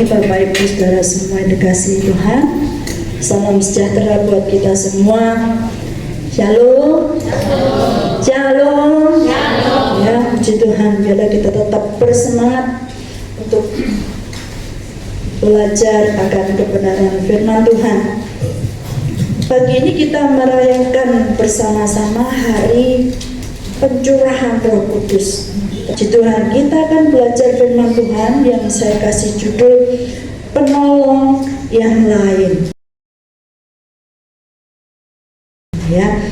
pagi Bapak Ibu Saudara semua yang dikasihi Tuhan. Salam sejahtera buat kita semua. Shalom. Shalom. Ya, puji Tuhan, biarlah kita tetap bersemangat untuk belajar akan kebenaran firman Tuhan. Pagi ini kita merayakan bersama-sama hari pencurahan Roh Kudus. Puji Tuhan, kita akan belajar firman Tuhan yang saya kasih judul penolong yang lain. Ya,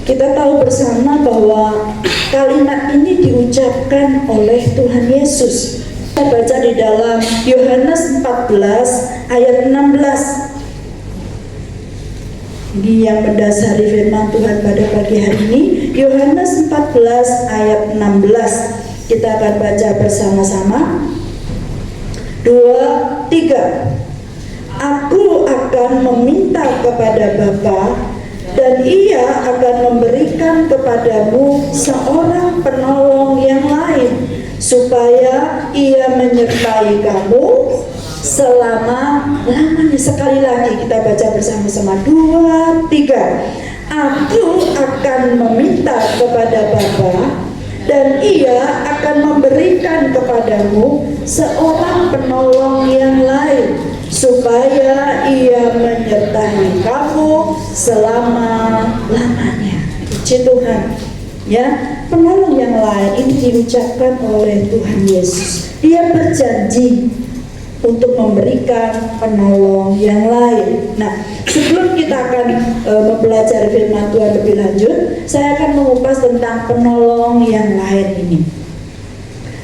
kita tahu bersama bahwa kalimat ini diucapkan oleh Tuhan Yesus. Kita baca di dalam Yohanes 14 ayat 16. Ini yang mendasari firman Tuhan pada pagi hari ini. Yohanes 14 ayat 16. Kita akan baca bersama-sama. 2, 3. Aku akan meminta kepada Bapa, dan Ia akan memberikan kepadamu seorang penolong yang lain, supaya Ia menyertai kamu selama-lamanya. Sekali lagi kita baca bersama-sama. 2, 3. Aku akan meminta kepada Bapa, dan Ia akan memberikan kepadamu seorang penolong yang lain, supaya Ia menyertai kamu selama-lamanya. Puji Tuhan. Ya, penolong yang lain ini diucapkan oleh Tuhan Yesus. Dia berjanji untuk memberikan penolong yang lain. Nah, sebelum kita akan mempelajari firman Tuhan lebih lanjut, saya akan mengupas tentang penolong yang lain ini.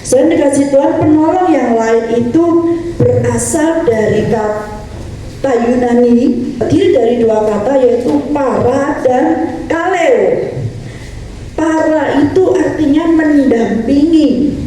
Saya dikasih Tuhan, penolong yang lain itu berasal dari kata Yunani, terdiri dari dua kata, yaitu para dan kaleo. Para itu artinya mendampingi,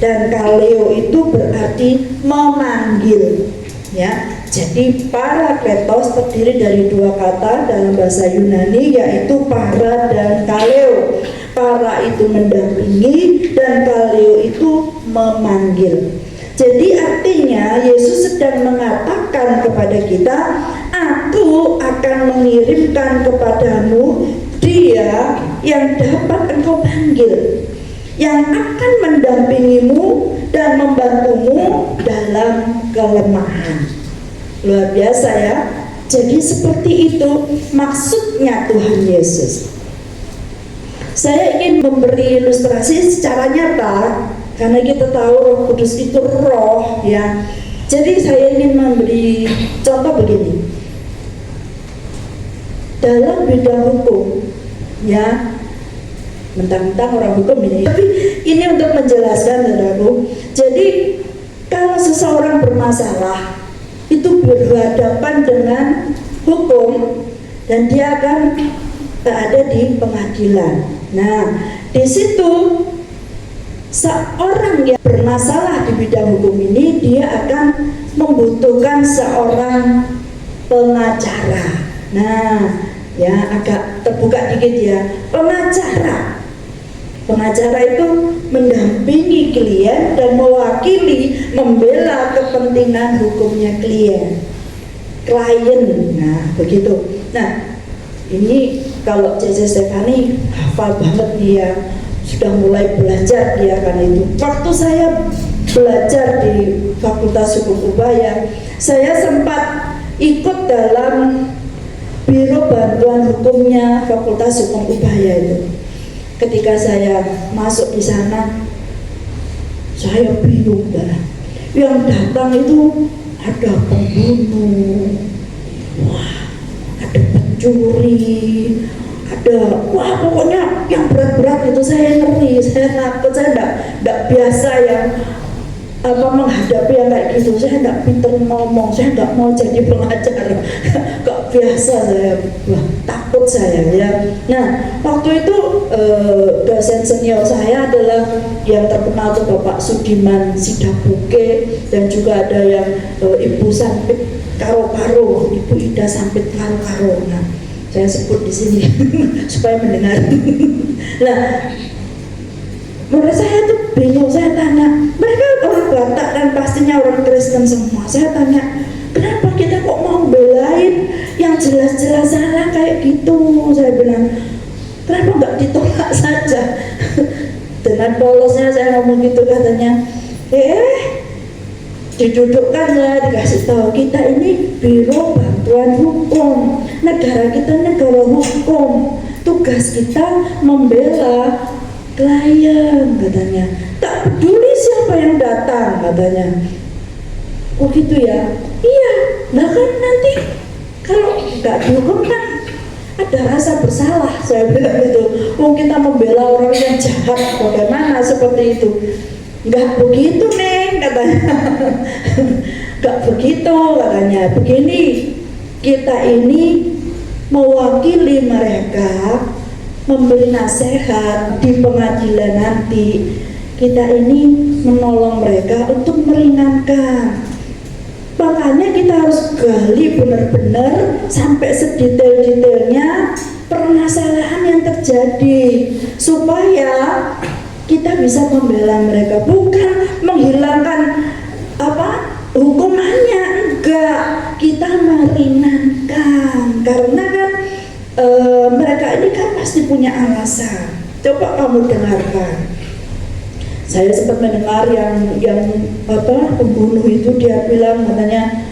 dan kaleo itu berarti memanggil. Ya, jadi parakletos terdiri dari dua kata dalam bahasa Yunani, yaitu para dan kaleo. Para itu mendampingi dan kaleo itu memanggil. Jadi artinya Yesus sedang mengatakan kepada kita, aku akan mengirimkan kepadamu Dia yang dapat engkau panggil, yang akan mendampingimu dan membantumu dalam kelemahan. Luar biasa ya. Jadi seperti itu maksudnya Tuhan Yesus. Saya ingin memberi ilustrasi secara nyata, karena kita tahu Roh Kudus itu roh ya. Jadi saya ingin memberi contoh begini. Dalam bidang hukum ya, mentang-mentang orang hukum ini, tapi ini untuk menjelaskan, saudaraku. Jadi kalau seseorang bermasalah, itu berhadapan dengan hukum, dan dia akan ada di pengadilan. Nah, di situ seorang yang bermasalah di bidang hukum ini, dia akan membutuhkan seorang pengacara. Nah, ya agak terbuka dikit ya. Pengacara itu mendampingi klien dan mewakili, membela kepentingan hukumnya klien. Nah, begitu. Nah, ini kalau C.C. Stefani hafal banget dia, sudah mulai belajar dia kan itu. Waktu saya belajar di Fakultas Hukum Ubaya, saya sempat ikut dalam Biro Bantuan Hukumnya Fakultas Hukum Ubaya itu. Ketika saya masuk di sana, saya bingung dah. Yang datang itu ada pembunuh, ada pencuri, ada pokoknya yang berat-berat itu. Saya ngeri, saya takut, saya enggak biasa yang menghadapi yang kayak gitu. Saya enggak pintar ngomong, saya enggak mau jadi pengacara. Gak biasa saya, takut saya ya. Nah, waktu itu dosen senior saya adalah yang terkenal tuh Bapak Sudiman Sidabuke, dan juga ada yang Ibu Sampit Karo-Karo, Ibu Ida Sampit Karo-Karo. Nah, saya sebut di sini supaya mendengar. Nah, Menurut saya tuh bingung, saya tanya, mereka orang Batak dan pastinya orang Kristen semua. Saya tanya, kenapa kita kok mau belain yang jelas-jelas salah kayak gitu? Saya bilang, kenapa nggak ditolak saja? Dengan polosnya saya ngomong gitu, katanya, didudukkan ya, dikasih tahu kita ini Biro Bantuan Hukum, negara kita negara hukum, tugas kita membela klien, katanya. Tak peduli siapa yang datang, katanya. Oh gitu ya? Iya, nah kan nanti kalau nggak dihukum kan ada rasa bersalah, saya bilang gitu. Oh kita membela orang yang jahat, bagaimana seperti itu? Nggak begitu Neng, katanya. Nggak begitu, katanya. Begini, kita ini mewakili mereka, memberi nasihat di pengadilan nanti. Kita ini menolong mereka untuk meringankan. Makanya kita harus gali benar-benar sampai sedetail-detailnya permasalahan yang terjadi, supaya kita bisa membela mereka, bukan menghilangkan hukumannya, enggak, kita meringankan, karena kan mereka ini kan pasti punya alasan. Coba kamu dengarkan. Saya sempat mendengar yang pembunuh itu, dia bilang katanya,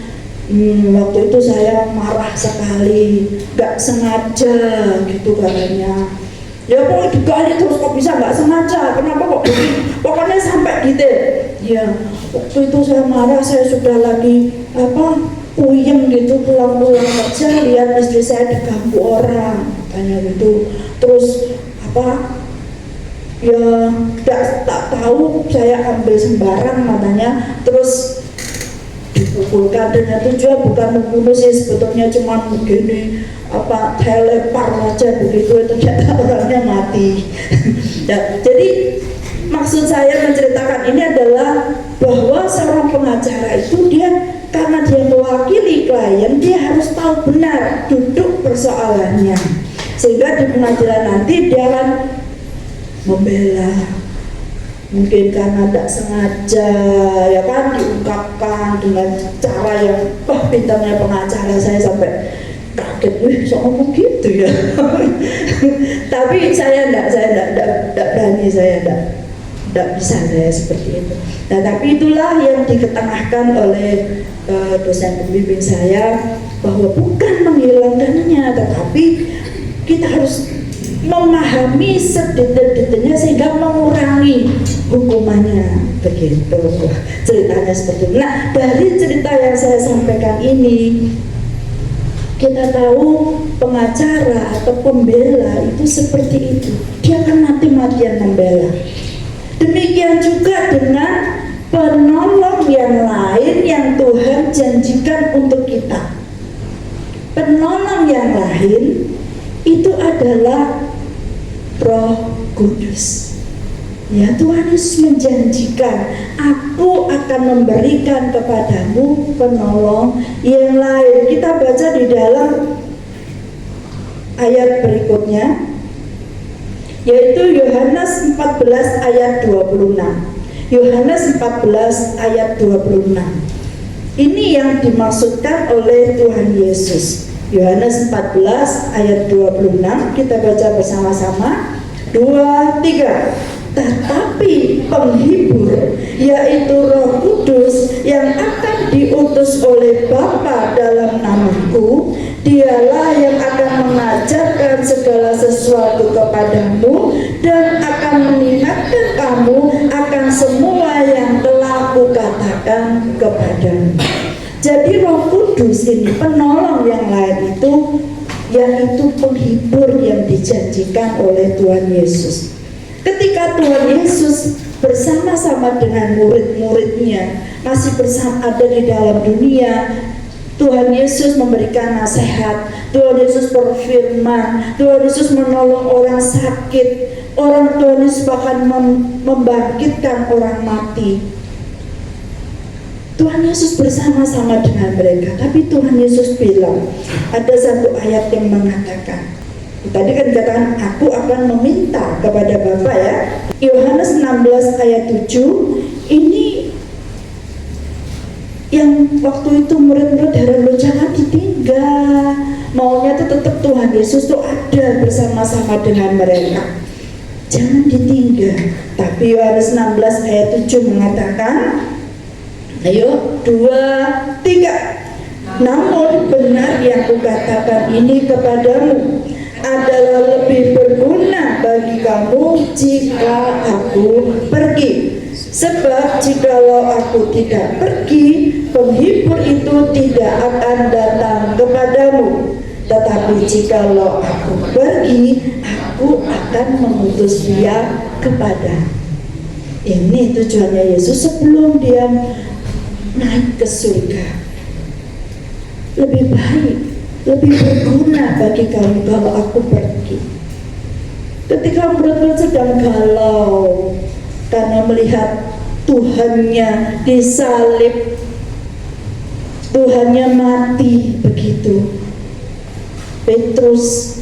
waktu itu saya marah sekali, nggak sengaja gitu katanya. Ya pokoknya digali terus, kok bisa nggak sengaja, kenapa kok begini, pokoknya sampai detail. Ya waktu itu saya marah, saya sudah lagi puyeng gitu, pulang-pulang kerja lihat istri saya diganggu orang, katanya gitu. Terus ya tak tahu saya ambil sembarang, katanya. Terus dipukulkan, dengan tujuan bukan membunuh sih, sebetulnya cuma begini telepar aja begitu, ternyata orangnya mati. Nah, jadi maksud saya menceritakan ini adalah bahwa seorang pengacara itu dia, karena dia mewakili klien, dia harus tahu benar duduk persoalannya, sehingga di pengadilan nanti dia akan membela. Mungkin karena tidak sengaja ya kan diungkapkan dengan cara yang pintarnya pengacara, saya sampai kaget, so ngomong gitu ya. Tapi saya tidak berani, saya tidak bisa saya seperti itu. Nah tapi itulah yang diketengahkan oleh dosen pembimbing saya, bahwa bukan menghilangkannya, tetapi kita harus memahami sedetail-detailnya sehingga mengurangi hukumannya, begitu ceritanya seperti itu. Nah dari cerita yang saya sampaikan ini, kita tahu pengacara atau pembela itu seperti itu, dia akan mati-matian membela. Demikian juga dengan penolong yang lain yang Tuhan janjikan untuk kita. Penolong yang lain itu adalah Roh Kudus. Ya, Tuhan Yesus menjanjikan, aku akan memberikan kepadamu penolong yang lain. Kita baca di dalam ayat berikutnya, yaitu Yohanes 14 ayat 26. Yohanes 14 ayat 26. Ini yang dimaksudkan oleh Tuhan Yesus. Yohanes 14 ayat 26, kita baca bersama-sama. 2, 3. Tetapi penghibur, yaitu Roh Kudus yang akan diutus oleh Bapa dalam namaku, dialah yang akan mengajarkan segala sesuatu kepadamu dan akan mengingatkan kamu akan semua yang telah kukatakan kepadamu. Jadi Roh Kudus ini, penolong yang lain itu, yaitu penghibur yang dijanjikan oleh Tuhan Yesus. Ketika Tuhan Yesus bersama-sama dengan murid-muridnya masih ada di dalam dunia, Tuhan Yesus memberikan nasihat, Tuhan Yesus berfirman, Tuhan Yesus menolong orang sakit, Tuhan Yesus bahkan membangkitkan orang mati. Tuhan Yesus bersama-sama dengan mereka. Tapi Tuhan Yesus bilang, ada satu ayat yang mengatakan, Tadi kan dikatakan aku akan meminta kepada Bapa ya. Yohanes 16 ayat 7 ini yang waktu itu murid-murid heran, loh jangan ditinggal, maunya tuh tetap Tuhan Yesus tuh ada bersama-sama dengan mereka, jangan ditinggal. Tapi Yohanes 16 ayat 7 mengatakan, ayo 2, 3, namun benar yang kukatakan ini kepadamu adalah lebih berguna bagi kamu jika aku pergi. Sebab jikalau aku tidak pergi, penghibur itu tidak akan datang kepadamu. Tetapi jikalau aku pergi, aku akan mengutus dia kepada. Ini tujuannya Yesus sebelum dia naik ke surga. Lebih baik, lebih berguna bagi kamu kalau aku pergi. Ketika murid-murid sedang galau karena melihat Tuhannya disalib, Tuhannya mati begitu, Petrus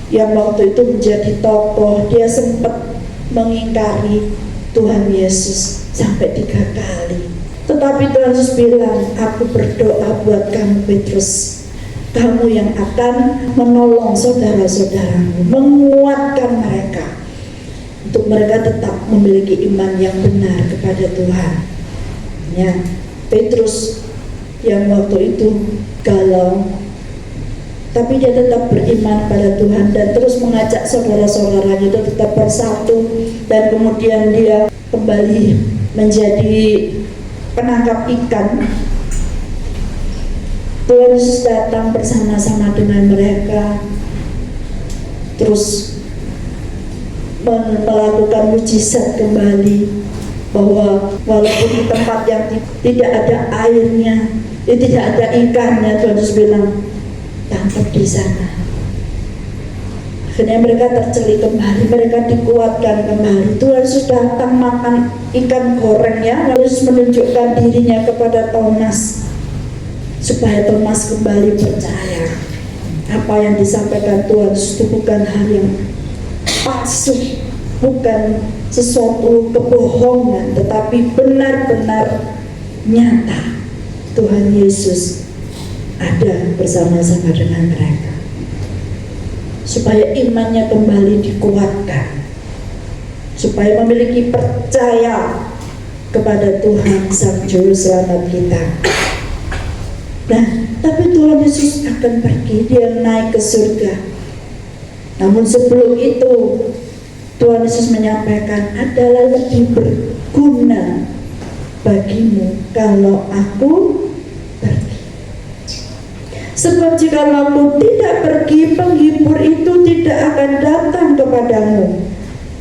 yang waktu itu menjadi tokoh, dia sempat mengingkari Tuhan Yesus sampai 3 kali. Tetapi Tuhan Yesus bilang, aku berdoa buat kamu Petrus, kamu yang akan menolong saudara-saudaramu, menguatkan mereka untuk mereka tetap memiliki iman yang benar kepada Tuhan. Ya, Petrus yang waktu itu galau, tapi dia tetap beriman pada Tuhan dan terus mengajak saudara-saudaranya itu tetap bersatu, dan kemudian dia kembali menjadi penangkap ikan. Tuhan Yesus datang bersama-sama dengan mereka, terus melakukan mujizat kembali, bahwa walaupun di tempat yang tidak ada airnya, tidak ada ikannya, Tuhan Yesus bilang tangkap di sana. Akhirnya mereka tercelik kembali, mereka dikuatkan kembali. Tuhan Yesus datang makan ikan goreng ya. Tuhan Yesus menunjukkan dirinya kepada Thomas supaya Thomas kembali percaya apa yang disampaikan Tuhan Yesus itu bukan hal yang palsu, bukan sesuatu kebohongan, tetapi benar-benar nyata. Tuhan Yesus ada bersama-sama dengan mereka, supaya imannya kembali dikuatkan, supaya memiliki percaya kepada Tuhan Sang Juru Selamat kita. Nah, tapi Tuhan Yesus akan pergi, dia naik ke surga. Namun sebelum itu Tuhan Yesus menyampaikan, adalah lebih berguna bagimu kalau aku pergi. Sebab jika aku tidak pergi, penghibur itu tidak akan datang kepadamu.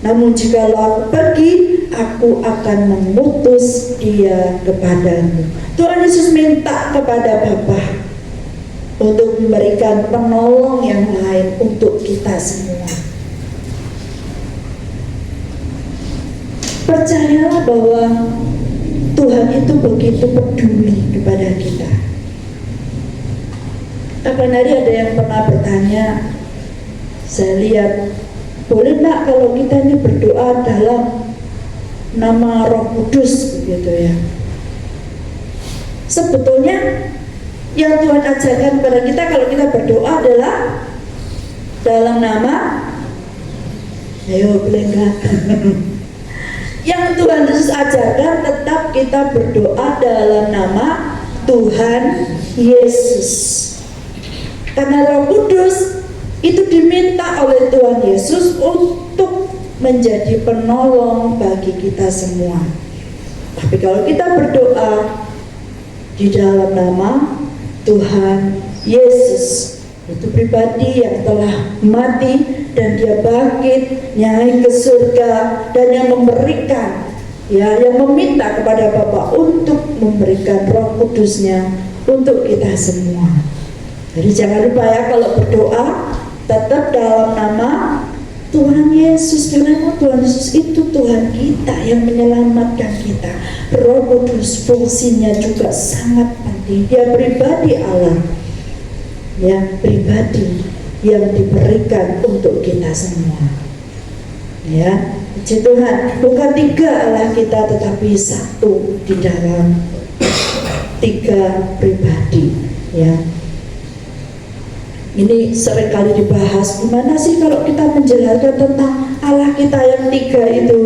Namun jika aku pergi, aku akan mengutus dia kepadamu. Tuhan Yesus minta kepada Bapa untuk memberikan penolong yang lain untuk kita semua. Percayalah bahwa Tuhan itu begitu peduli kepada kita. Kapan hari ada yang pernah bertanya, saya lihat, boleh nak kalau kita ini berdoa dalam nama Roh Kudus begitu ya. Sebetulnya yang Tuhan ajarkan kepada kita kalau kita berdoa adalah dalam nama, ayo boleh enggak? Yang Tuhan Yesus ajarkan tetap kita berdoa dalam nama Tuhan Yesus. Karena Roh Kudus itu diminta oleh Tuhan Yesus untuk menjadi penolong bagi kita semua. Tapi kalau kita berdoa di dalam nama Tuhan Yesus, itu pribadi yang telah mati dan dia bangkit, naik ke surga, dan yang memberikan, ya, yang meminta kepada Bapa untuk memberikan Roh Kudusnya untuk kita semua. Jadi jangan lupa ya, kalau berdoa tetap dalam nama Tuhan Yesus, karena Tuhan Yesus itu Tuhan kita yang menyelamatkan kita. Roh Kudus fungsinya juga sangat penting. Dia pribadi Allah, ya, pribadi yang diberikan untuk kita semua. Ya, puji Tuhan, bukan 3 Allah kita, tetapi 1 di dalam 3 pribadi. Ya, ini seringkali dibahas, gimana sih kalau kita menjelaskan tentang Allah kita yang 3 itu.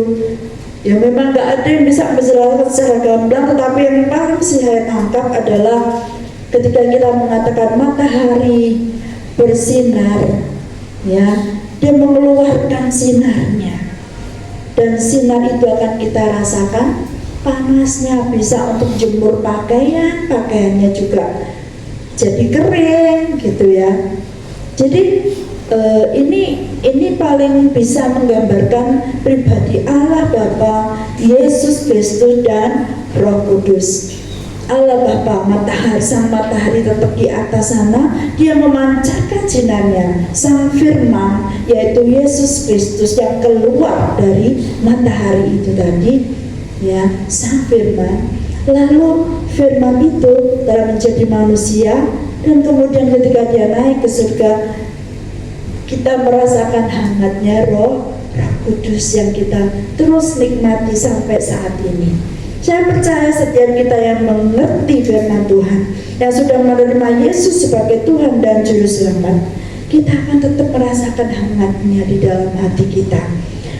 Ya memang gak ada yang bisa menjelaskan secara gamblang, tetapi yang paling saya tangkap adalah ketika kita mengatakan matahari bersinar, ya, dia mengeluarkan sinarnya, dan sinar itu akan kita rasakan panasnya, bisa untuk jemur pakaian, pakaiannya juga jadi kering gitu ya. Jadi ini paling bisa menggambarkan pribadi Allah Bapa, Yesus Kristus dan Roh Kudus. Allah Bapa, matahari, sang matahari tetap di atas sana, dia memancarkan sinarnya. Sang firman, yaitu Yesus Kristus yang keluar dari matahari itu tadi, ya, sang firman. Lalu firman itu telah menjadi manusia, dan kemudian ketika dia naik ke surga, kita merasakan hangatnya Roh Kudus yang kita terus nikmati sampai saat ini. Saya percaya setiap kita yang mengerti firman Tuhan, yang sudah menerima Yesus sebagai Tuhan dan Juru Selamat, kita akan tetap merasakan hangatnya di dalam hati kita.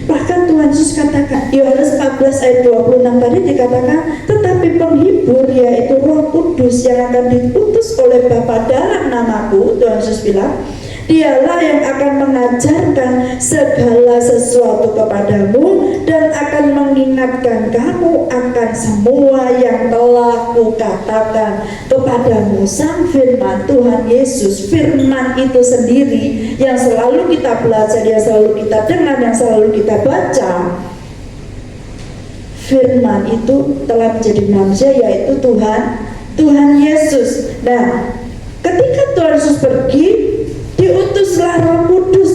Bahkan Tuhan Yesus katakan, Yohanes 14 ayat 26 tadi dikatakan, tetapi penghibur, yaitu Roh Kudus yang akan diutus oleh Bapa dalam namaku, Tuhan Yesus bilang, dialah yang akan mengajarkan segala sesuatu kepadamu dan akan mengingatkan kamu akan semua yang telah kukatakan kepadamu. Sang firman Tuhan Yesus, firman itu sendiri yang selalu kita belajar, yang selalu kita dengar, yang selalu kita baca. Firman itu telah menjadi manusia, yaitu Tuhan Yesus. Nah, ketika Tuhan Yesus pergi, diutuslah Roh Kudus.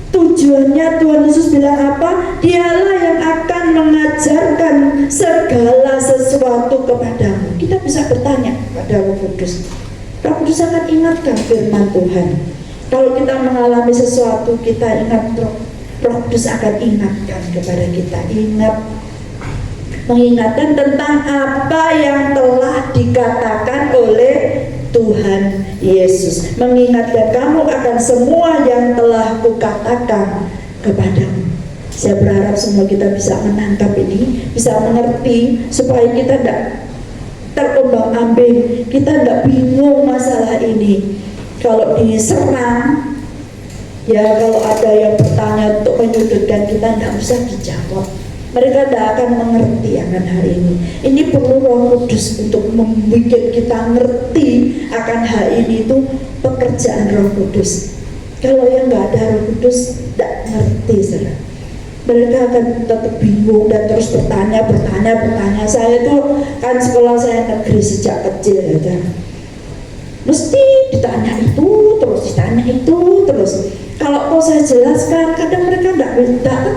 Tujuannya Tuhan Yesus bilang apa? Dialah yang akan mengajarkan segala sesuatu kepadamu. Kita bisa bertanya pada Roh Kudus. Roh Kudus akan ingatkan firman Tuhan. Kalau kita mengalami sesuatu, kita ingat, Roh Kudus akan ingatkan kepada kita. Mengingatkan tentang apa yang telah dikatakan oleh Tuhan Yesus, mengingatkan kamu akan semua yang telah kukatakan kepadamu. Saya berharap semua kita bisa menangkap ini, bisa mengerti, supaya kita tidak terombang-ambing, kita tidak bingung masalah ini. Kalau diserang, ya kalau ada yang bertanya untuk menyudutkan kita, tidak usah dijawab. Mereka tidak akan mengerti akan hal ini. Ini perlu Roh Kudus untuk membuat kita ngerti akan hal ini. Itu pekerjaan Roh Kudus. Kalau yang nggak ada Roh Kudus, tidak ngerti, saudara. Mereka akan tetap bingung dan terus bertanya. Saya tuh kan sekolah saya negeri sejak kecil, ya. Mesti ditanya itu terus. Kalau mau saya jelaskan, kadang mereka tetap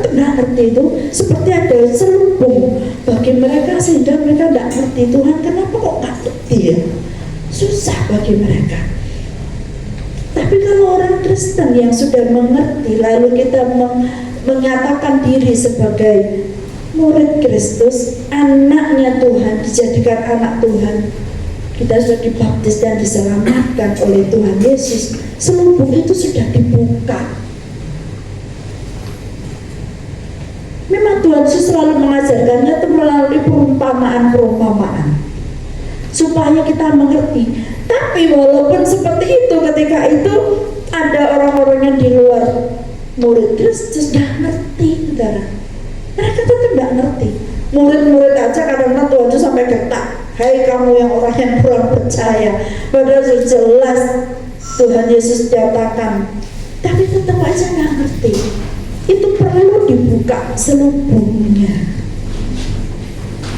tidak ngerti itu, seperti ada selubung bagi mereka sehingga mereka tidak ngerti Tuhan. Kenapa kok nggak ngerti ya? Susah bagi mereka. Tapi kalau orang Kristen yang sudah mengerti, lalu kita menyatakan diri sebagai murid Kristus, anaknya Tuhan, dijadikan anak Tuhan, kita sudah dibaptis dan diselamatkan oleh Tuhan Yesus, selubung itu sudah dibuka. Memang Tuhan Yesus selalu mengajarkannya itu melalui perumpamaan supaya kita mengerti. Tapi walaupun seperti itu, ketika itu ada orang-orang yang di luar murid Kristus tidak ngerti, saudara. Mereka tetap tidak ngerti. Murid-murid aja kadang-kadang Tuhan Yesus sampai getak, hai kamu yang orang yang kurang percaya. Padahal sudah jelas Tuhan Yesus nyatakan, tapi tetap aja nggak ngerti. Itu perlu dibuka selubungnya.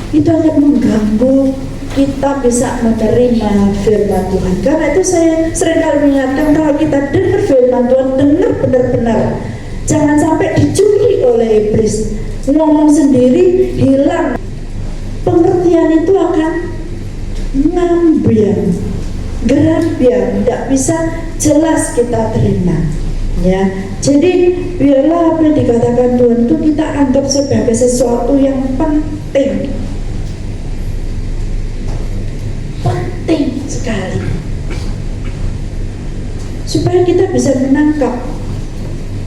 Itu akan mengganggu kita bisa menerima firman Tuhan. Karena itu saya seringkali mengingatkan, kalau kita dengar firman Tuhan, dengar benar-benar, jangan sampai dicuri oleh iblis. Ngomong sendiri hilang, pengertian itu akan ngambil. gerambiar, tidak bisa jelas kita terima. Ya, jadi biarlah apa yang dikatakan Tuhan itu kita anggap sebagai sesuatu yang penting, penting sekali, supaya kita bisa menangkap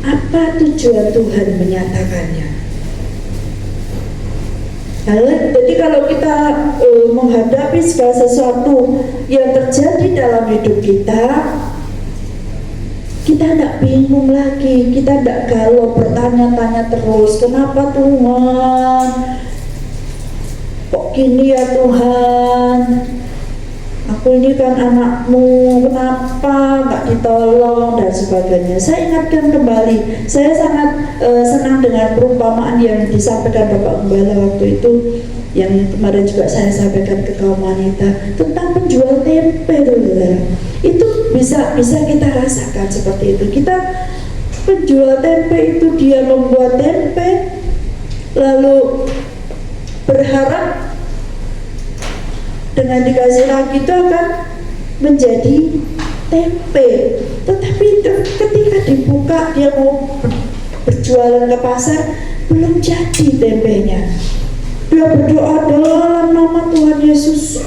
apa tujuan Tuhan menyatakannya. Jadi kalau kita menghadapi segala sesuatu yang terjadi dalam hidup kita tidak bingung lagi, kita tidak galau bertanya-tanya terus, kenapa Tuhan? Kok gini ya Tuhan? Aku ini kan anakmu, kenapa nggak ditolong dan sebagainya. Saya ingatkan kembali, saya sangat senang dengan perumpamaan yang disampaikan Bapak Gembala waktu itu, yang kemarin juga saya sampaikan ke kaum wanita tentang penjual tempe, itu bisa kita rasakan seperti itu. Kita penjual tempe itu dia membuat tempe lalu berharap dengan dikasih lagi itu akan menjadi tempe, tetapi ketika dibuka dia mau berjualan ke pasar belum jadi tempenya. Dia berdoa dalam nama Tuhan Yesus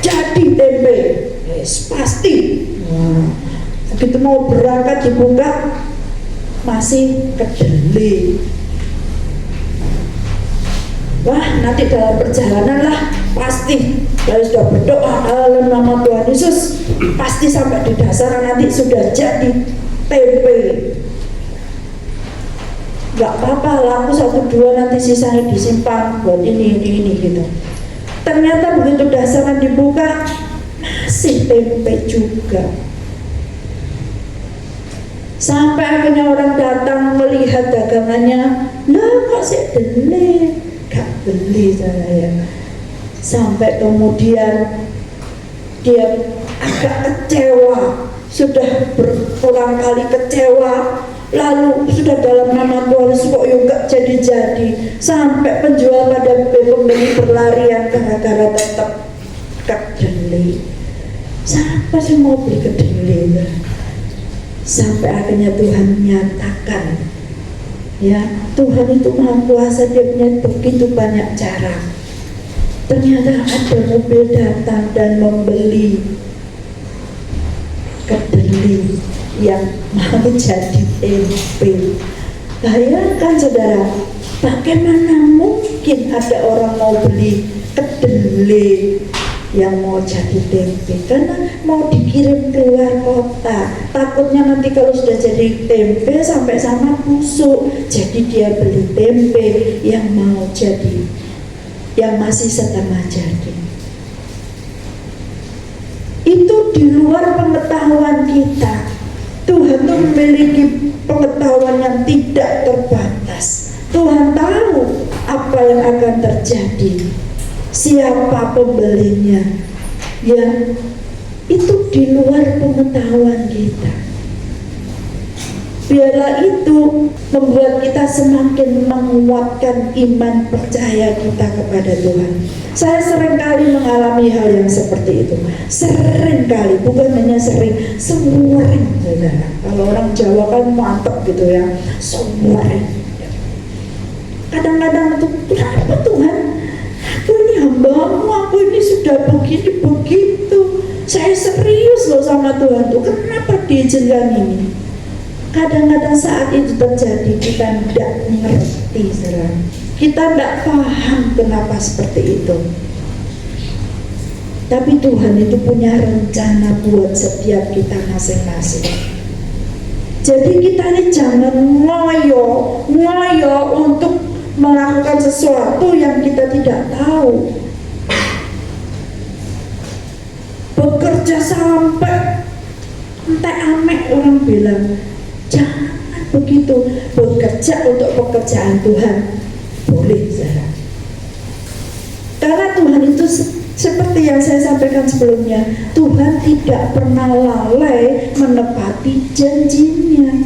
jadi tempe, yes, pasti. Begitu mau berangkat dibuka masih kedelai. Wah, nanti dalam perjalanan lah pasti kalau sudah berdoa dalam nama Tuhan Yesus pasti sampai di dasar nanti sudah jadi tempe. Gak apa-apa, laku 1-2 nanti sisanya disimpan buat ini gitu. Ternyata begitu dasaran dibuka masih tempe juga. Sampai akhirnya orang datang melihat dagangannya, lah kok sih beli? Gak beli saya. Sampai kemudian dia agak kecewa, sudah berulang kali kecewa, lalu sudah dalam nama Tuhan kok juga jadi-jadi, sampai penjual pada pembeli berlarian gara-gara tetap kedelai. Siapa sih mau beli kedelai? Sampai akhirnya Tuhan menyatakan, ya, Tuhan itu Maha Kuasa, dia punya begitu banyak cara. Ternyata ada mobil datang dan membeli kedelai yang mau jadi tempe. Bayangkan saudara, bagaimana mungkin ada orang mau beli kedelai yang mau jadi tempe, karena mau dikirim keluar kota. Takutnya nanti kalau sudah jadi tempe sampai sama busuk, jadi dia beli tempe yang mau jadi, yang masih setengah jadi. Itu di luar pengetahuan kita. Tuhan tuh memiliki pengetahuan yang tidak terbatas. Tuhan tahu apa yang akan terjadi, siapa pembelinya, ya itu di luar pengetahuan kita. Biarlah itu membuat kita semakin menguatkan iman percaya kita kepada Tuhan. Saya seringkali mengalami hal yang seperti itu. Seringkali, bukan hanya sering, sering. Kalau orang Jawa kan mantap gitu ya, sering. Kadang-kadang itu, kenapa Tuhan? Aku ini hamba-Mu, aku ini sudah begini begitu. Saya serius loh sama Tuhan tuh. Kenapa diizinkan ini? Kadang-kadang saat itu terjadi kita tidak mengerti, saudara. Kita tidak paham kenapa seperti itu. Tapi Tuhan itu punya rencana buat setiap kita masing-masing. Jadi kita ini jangan ngoyo untuk melakukan sesuatu yang kita tidak tahu. Bekerja sampai entek amek, orang bilang. Jangan begitu. Bekerja untuk pekerjaan Tuhan boleh, saudara. Karena Tuhan itu seperti yang saya sampaikan sebelumnya, Tuhan tidak pernah lalai menepati janjinya.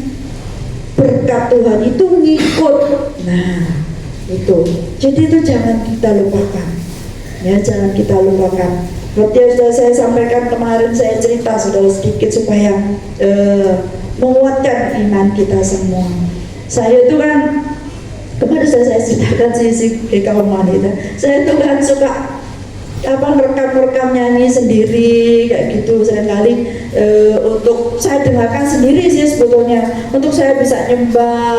Berkat Tuhan itu ngikut. Nah, itu. Jadi itu jangan kita lupakan. Ya, jangan kita lupakan. Seperti yang sudah saya sampaikan kemarin, saya cerita saudara sedikit supaya menguatkan iman kita semua. Saya itu kan kemarin saya ceritakan si kaum wanita, saya itu kan suka merekam nyanyi sendiri kayak gitu seringkali, untuk saya dengarkan sendiri sih sebetulnya, untuk saya bisa nyembah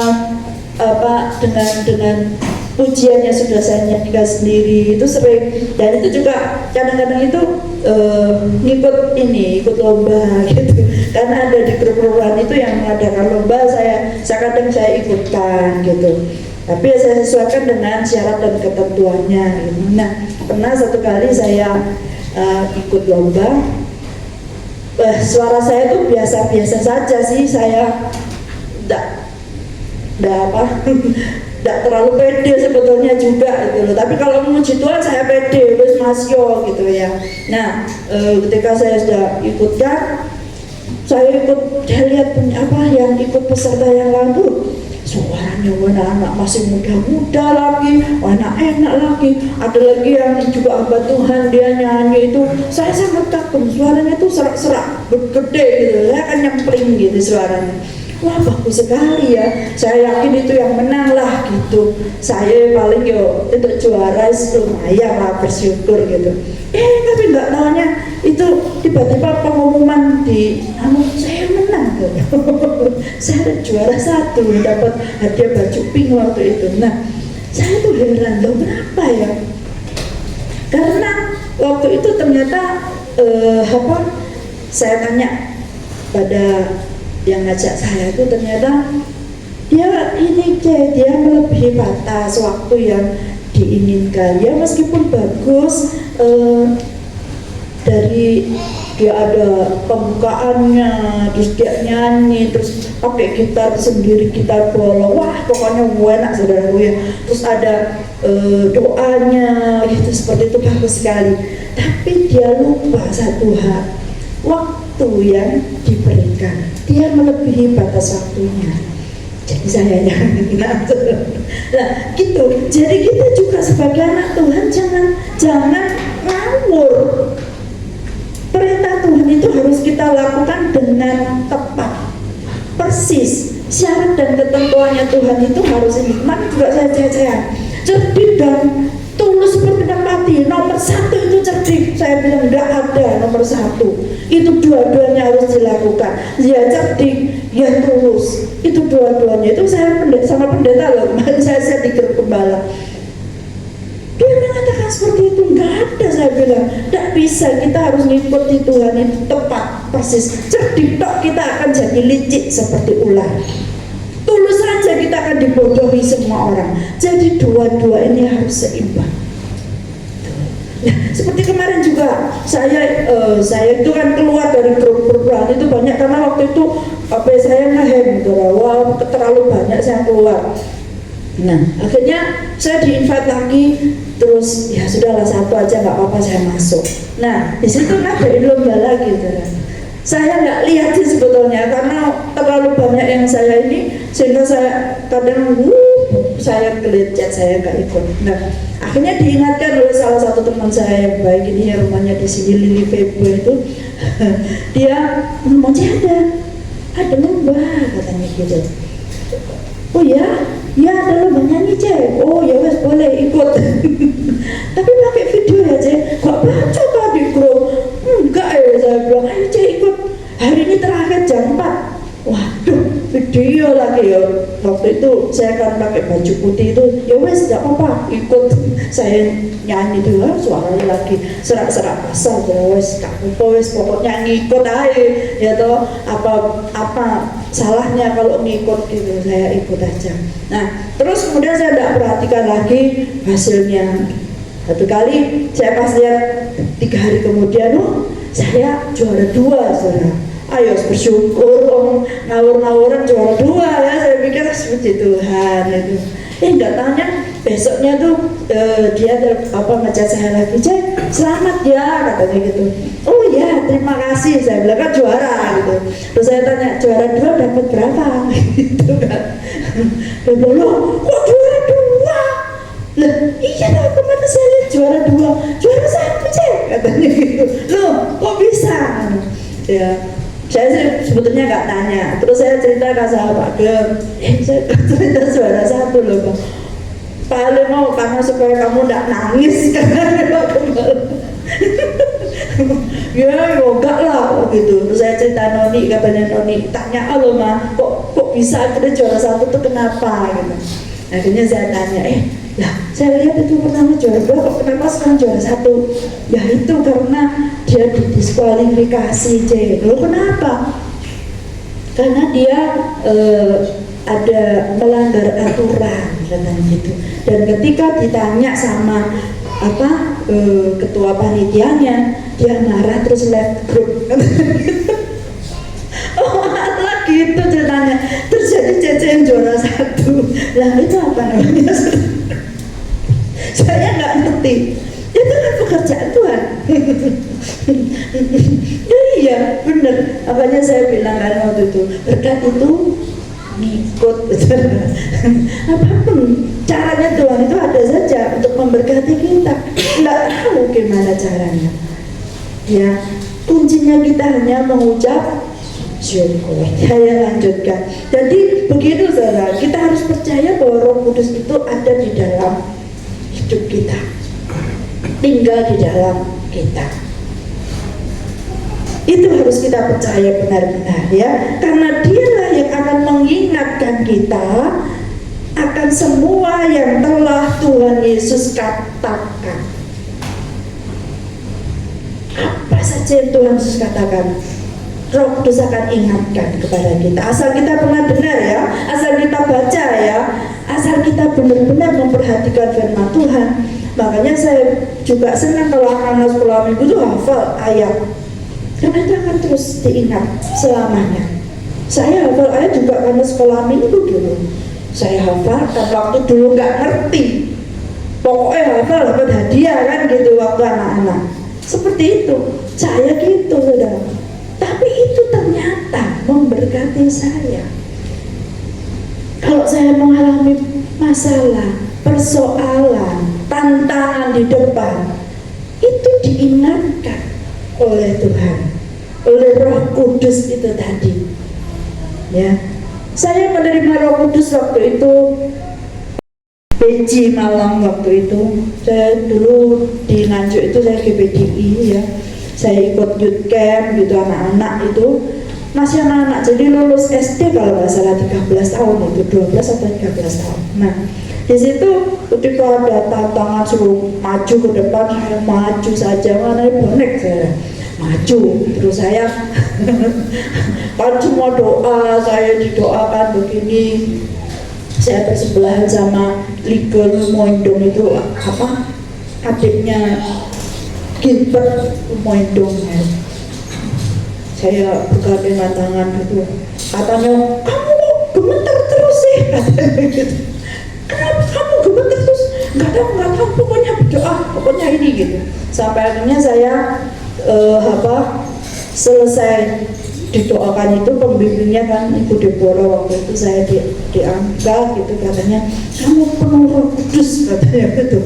dengan pujian yang sudah saya nyanyikan sendiri itu sering. Dan itu juga kadang-kadang itu ikut lomba gitu, karena ada di grup perubahan itu yang mengadakan lomba, saya kadang saya ikutkan gitu, tapi saya sesuaikan dengan syarat dan ketentuannya gitu. Nah, pernah satu kali saya ikut lomba, suara saya tuh biasa-biasa saja sih, saya tidak terlalu pede sebetulnya juga gitu loh. Tapi kalau memuji Tuhan saya pede, terus masyo gitu ya. Nah, ketika saya sudah ikutkan, saya lihat yang ikut peserta yang lain tuh suaranya anak masih muda-muda lagi, enak lagi. Ada lagi yang juga hamba Tuhan, dia nyanyi itu saya sangat kagum, suaranya tuh serak-serak, gede gitu. Saya kan nyempling gitu suaranya. Wah, bagus sekali ya, saya yakin itu yang menang lah gitu. Saya paling untuk juara lumayan lah, bersyukur gitu. Tapi nggak tahunya itu tiba-tiba pengumuman saya menang gitu. Saya juara 1, dapat hadiah baju pink waktu itu. Nah, saya tuh heran, loh berapa ya? Karena waktu itu ternyata saya tanya pada yang ngajak saya itu, ternyata dia melebihi batas waktu yang diinginkan. Ya meskipun bagus, dari dia ada pembukaannya, terus dia nyanyi, terus pakai gitar sendiri, gitar bolong, wah pokoknya enak saudaraku ya. Terus ada doanya gitu, seperti itu bagus sekali. Tapi dia lupa satu hal, waktu yang diberikan, dia melebihi batas waktunya. Jadi saya nah gitu. Jadi kita juga sebagai anak Tuhan jangan ngawur. Perintah Tuhan itu harus kita lakukan dengan tepat, persis. Syarat dan ketentuannya Tuhan itu harus ini. Kemarin juga saya cerdik dan tulus berpendapat. Nomor 1 itu cerdik. Saya bilang tidak ada nomor 1. Itu dua-duanya harus dilakukan. Ya cerdik, ya tulus. Itu dua-duanya. Itu saya sama pendeta loh. Kemarin saya di grup gembala. Dia mengatakan seperti itu, nggak ada. Saya bilang tidak bisa, kita harus ngikuti Tuhan itu tepat, persis. Cerdik tok kita akan jadi licik seperti ular. Tulus saja kita akan dibodohi semua orang. Jadi dua-dua ini harus seimbang. Nah, seperti kemarin juga saya itu kan keluar dari grup perubahan itu banyak, karena waktu itu saya ngehem gitu, wah terlalu banyak saya keluar. Nah, akhirnya saya di-invite lagi, terus ya sudahlah satu aja nggak apa-apa, saya masuk. Nah, di situ ngadain lomba lagi, saudara. Saya nggak lihat sih sebetulnya, karena terlalu banyak yang saya ini, sehingga saya kadang saya kelecet, saya nggak ikut. Nah, akhirnya diingatkan oleh salah satu teman saya yang baik ini, ya rumahnya di sini, Lili Febo itu, dia mau ada lomba katanya gitu. Oh ya, ada lomba nyanyi cek. Oh ya wes boleh ikut. Tapi pakai video ya cek. Gak baca tadi grup. Enggak ya, saya bilang ayo cek ikut. Hari ini terakhir jam 4. Waduh, video lagi ya. Waktu itu saya akan pakai baju putih itu. Ya wes gak apa-apa, ikut. Saya nyanyi dulu, suaranya lagi serak-serak basah. Ya wes gak apa-apa, wes pokoknya ngikut aja. Ya toh apa salahnya kalau ngikut gitu, saya ikut aja. Nah, terus kemudian saya tidak perhatikan lagi hasilnya. Satu kali saya pas lihat 3 hari kemudian, saya juara 2, saudara. Ayo bersyukur, ngawur-ngawuran juara 2 ya. Saya pikir seperti Tuhan itu. Enggak tanya, besoknya tuh dia ngechat saya lagi, cek selamat ya katanya gitu. Oh ya terima kasih, saya bilang kan juara gitu. Terus saya tanya juara 2 dapat berapa gitu kan. Dia bilang loh kok juara 2? Lah iya lah, kemana saya lihat juara 2, juara 1 cek. katanya gitu. Loh kok bisa? Ya saya sih sebetulnya nggak tanya, terus saya cerita ke sahabat saya cerita suara satu loh Bang, paling mau karena supaya kamu nggak nangis karena ya enggak lah gitu. Terus saya cerita Noni, katanya Noni tanya lo mah kok bisa akhirnya juara satu tuh kenapa gitu. Akhirnya saya tanya lah saya lihat itu pertama juara 2 kok kenapa sekarang juara 1? Ya itu karena dia didiskualifikasi Lo kenapa? Karena dia ada melanggar aturan katanya gitu. Dan ketika ditanya sama ketua panitianya, dia marah terus left group. Oh malah gitu ceritanya. Terus jadi Cece yang juara 1. Lah itu apa namanya? Saya nggak ngerti. Itu kan pekerjaan Tuhan. Iya bener. Makanya saya bilang kan waktu itu, berkat itu ngikut. Apapun caranya Tuhan itu ada saja untuk memberkati kita. Nggak tahu gimana caranya. Ya kuncinya kita hanya mengucap syukur. Saya lanjutkan. Jadi begitu saudara, kita harus percaya bahwa Roh Kudus itu ada di dalam hidup kita, tinggal di dalam kita. Itu harus kita percaya benar-benar ya, karena dialah yang akan mengingatkan kita akan semua yang telah Tuhan Yesus katakan. Apa saja yang Tuhan Yesus katakan, Roh Kudus akan ingatkan kepada kita. Asal kita pernah dengar ya, asal kita baca ya, asal kita benar-benar memperhatikan firman Tuhan. Makanya saya juga senang kalau anak-anak sekolah minggu itu hafal ayat, karena itu akan terus diingat selamanya. Saya hafal ayat juga karena sekolah minggu dulu. Saya hafal kan waktu dulu nggak ngerti, pokoknya hafal dapat hadiah kan gitu waktu anak-anak. Seperti itu, saya gitu saudara. Tapi itu ternyata memberkati saya. Kalau saya mengalami masalah, persoalan, tantangan di depan, itu diingatkan oleh Tuhan, oleh Roh Kudus itu tadi. Ya, saya menerima Roh Kudus waktu itu PJ Malang waktu itu. Saya dulu di Nganjuk itu saya GPDI ya. Saya ikut youth camp gitu, anak-anak itu masih anak-anak, jadi lulus SD kalau nggak salah 13 tahun itu, 12 atau 13 tahun. Nah di situ ketika ada tantangan suruh maju ke depan, saya maju saja, mana bonek saya maju. Terus saya kan semua doa, saya didoakan begini. Saya bersebelahan sama Ligel Moindong itu adiknya Gilbert Moindong ya. Saya bergandengan tangan gitu, katanya kamu gemeter terus sih, katanya gitu. Kenapa kamu gemeter terus? Nggak tahu, pokoknya berdoa, pokoknya ini gitu. Sampai akhirnya saya selesai didoakan itu, pembimbingnya kan Ibu Deborah waktu itu, saya diangkat gitu, katanya kamu penuh Roh Kudus, katanya gitu.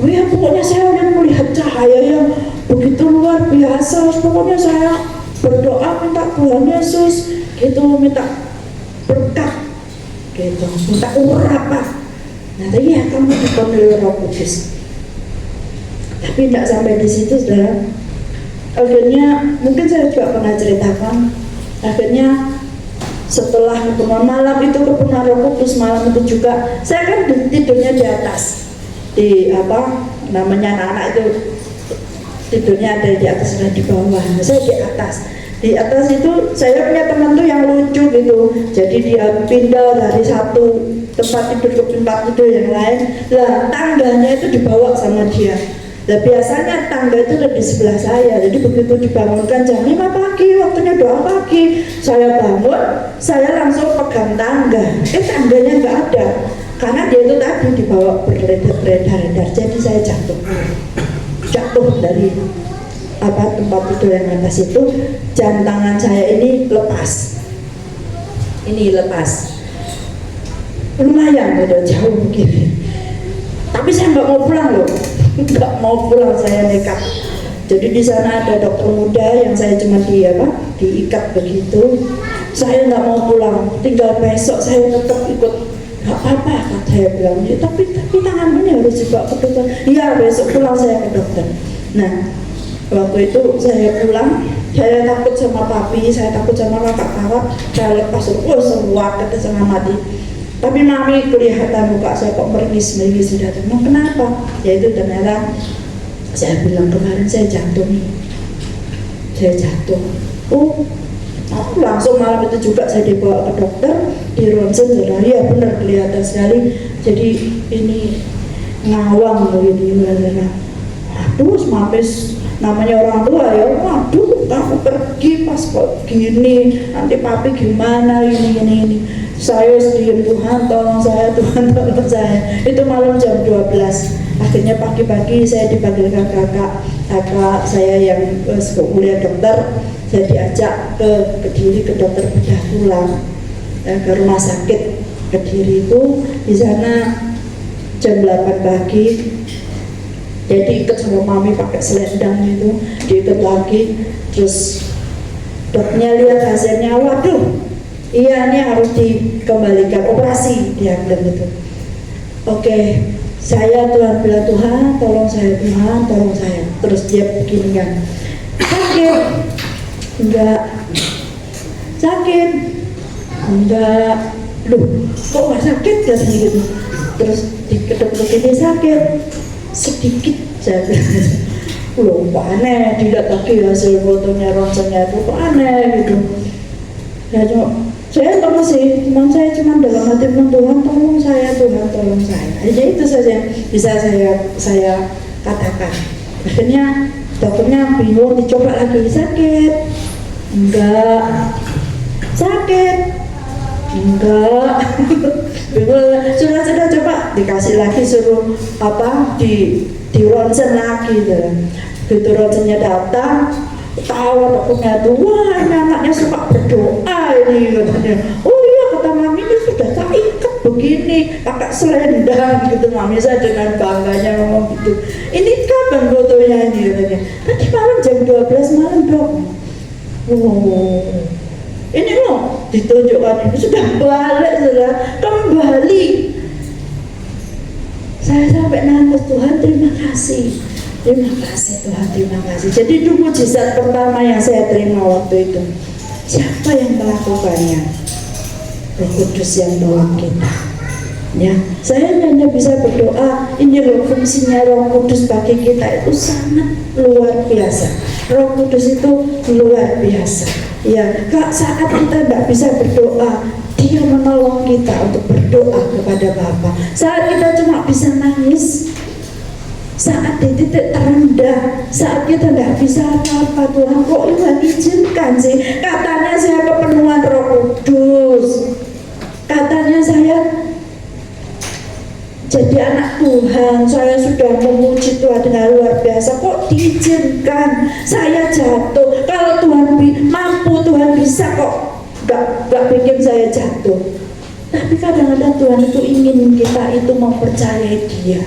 Oh ya, pokoknya saya udah melihat cahaya yang begitu luar biasa. Pokoknya saya berdoa minta Tuhan Yesus gitu, minta berkat gitu, minta urapan. Nah tadi ya kamu dipenuhi Roh Kudus. Tapi tidak sampai di situ saudara. Akhirnya mungkin saya juga pernah ceritakan, akhirnya setelah kepenuhan malam itu, kepenuhan Roh Kudus malam itu juga, saya kan tidurnya di atas, di namanya anak-anak itu tidurnya ada di atas dan di bawah. Nah, saya di atas. Di atas itu saya punya teman tuh yang lucu gitu. Jadi dia pindah dari satu tempat tidur ke tempat tidur yang lain. Lah tangganya itu dibawa sama dia. Nah biasanya tangga itu ada di sebelah saya. Jadi begitu dibangunkan jam 5 pagi, waktunya doa pagi, saya bangun, saya langsung pegang tangga. Tangganya nggak ada, karena dia itu tadi dibawa beredar-edar. Jadi saya jatuh dari tempat tidur yang atas itu. Jam tangan saya ini lepas, lumayan udah jauh begini. Tapi saya nggak mau pulang loh, nggak mau pulang, saya nekat Jadi di sana ada dokter muda yang saya cuma diikat begitu. Saya nggak mau pulang, tinggal besok saya tetap ikut. Nggak apa-apa, kata saya bilang. Ya, tapi tanganmu harus dibawa ke dokter. Iya, besok pulang saya ke dokter. Nah, waktu itu saya pulang, saya takut sama papi, saya takut sama kakak-kakak. Saya lepas, seruak kata setengah mati. Tapi mami kelihatan muka saya kok meringis datang. Nah, kenapa? Ya itu ternyata saya bilang kemarin saya jatuh nih. Saya jatuh. Langsung malam itu juga saya dibawa ke dokter, di ronsen. Ya benar kelihatan sekali. Jadi ini ngawang begitu. Aduh, mampis namanya orang tua ya. Waduh, kamu pergi pas kok gini. Nanti papi gimana ini. Saya sedih, Tuhan tolong saya, Tuhan tolong saya. Itu malam jam 12. Akhirnya pagi-pagi saya dipanggilkan kakak saya yang kuliah dokter. Saya diajak ke Kediri, ke dokter bedah tulang, ke rumah sakit Kediri itu. Di sana jam 8 pagi. Jadi ikut sama mami pakai selendang itu, diikat lagi. Terus dokternya lihat hasilnya, waduh, iya ini harus dikembalikan operasi, dia bilang gitu. Oke, saya Tuhan bilang, Tuhan tolong saya, Tuhan tolong saya. Terus dia begini kan, sakit? Enggak. Sakit? Enggak. Loh, kok gak sakit katanya gitu. Terus diketuk ini sakit sedikit, saya bilang. Loh, kok aneh, dilihat lagi hasil fotonya, ronsennya itu kok aneh gitu. Ya cuma saya tahu sih, saya cuma dalam hati bilang, Tuhan tolong saya, Tuhan tolong saya. Jadi itu saja yang bisa saya katakan. Akhirnya dokternya bingung, dicoba lagi, sakit? Enggak. Sakit? Enggak. Sudah coba, dikasih lagi, suruh di ronsen lagi gitu. Ronsennya datang, tawa dokternya tuh, wah ini anaknya suka berdoa ini katanya. Oh iya, kata mami, ini sudah tak ikat begini, pakai selendang gitu. Mami saya dengan bangganya ngomong gitu. Ini kapan fotonya ini katanya? Tadi malam jam 12 malam dok. Oh, ini loh ditunjukkan, ini sudah balik, sudah kembali. Saya sampai nangis, Tuhan terima kasih. Terima kasih Tuhan, terima kasih. Jadi itu mujizat pertama yang saya terima waktu itu. Siapa yang melakukannya? Roh Kudus yang nolong kita. Ya, saya hanya bisa berdoa. Ini loh fungsinya Roh Kudus bagi kita itu sangat luar biasa. Roh Kudus itu luar biasa. Ya, saat kita tidak bisa berdoa, Dia menolong kita untuk berdoa kepada Bapa. Saat kita cuma bisa nangis, saat di titik terendah, saat kita tidak bisa apa-apa, Tuhan kok Tuhan izinkan sih? Katanya saya kepenuhan Roh Kudus, katanya saya jadi anak Tuhan, saya sudah memuji Tuhan dengan luar biasa, kok diizinkan saya jatuh? Kalau Tuhan mampu, Tuhan bisa kok gak bikin saya jatuh. Tapi kadang-kadang Tuhan itu ingin kita itu mempercayai Dia,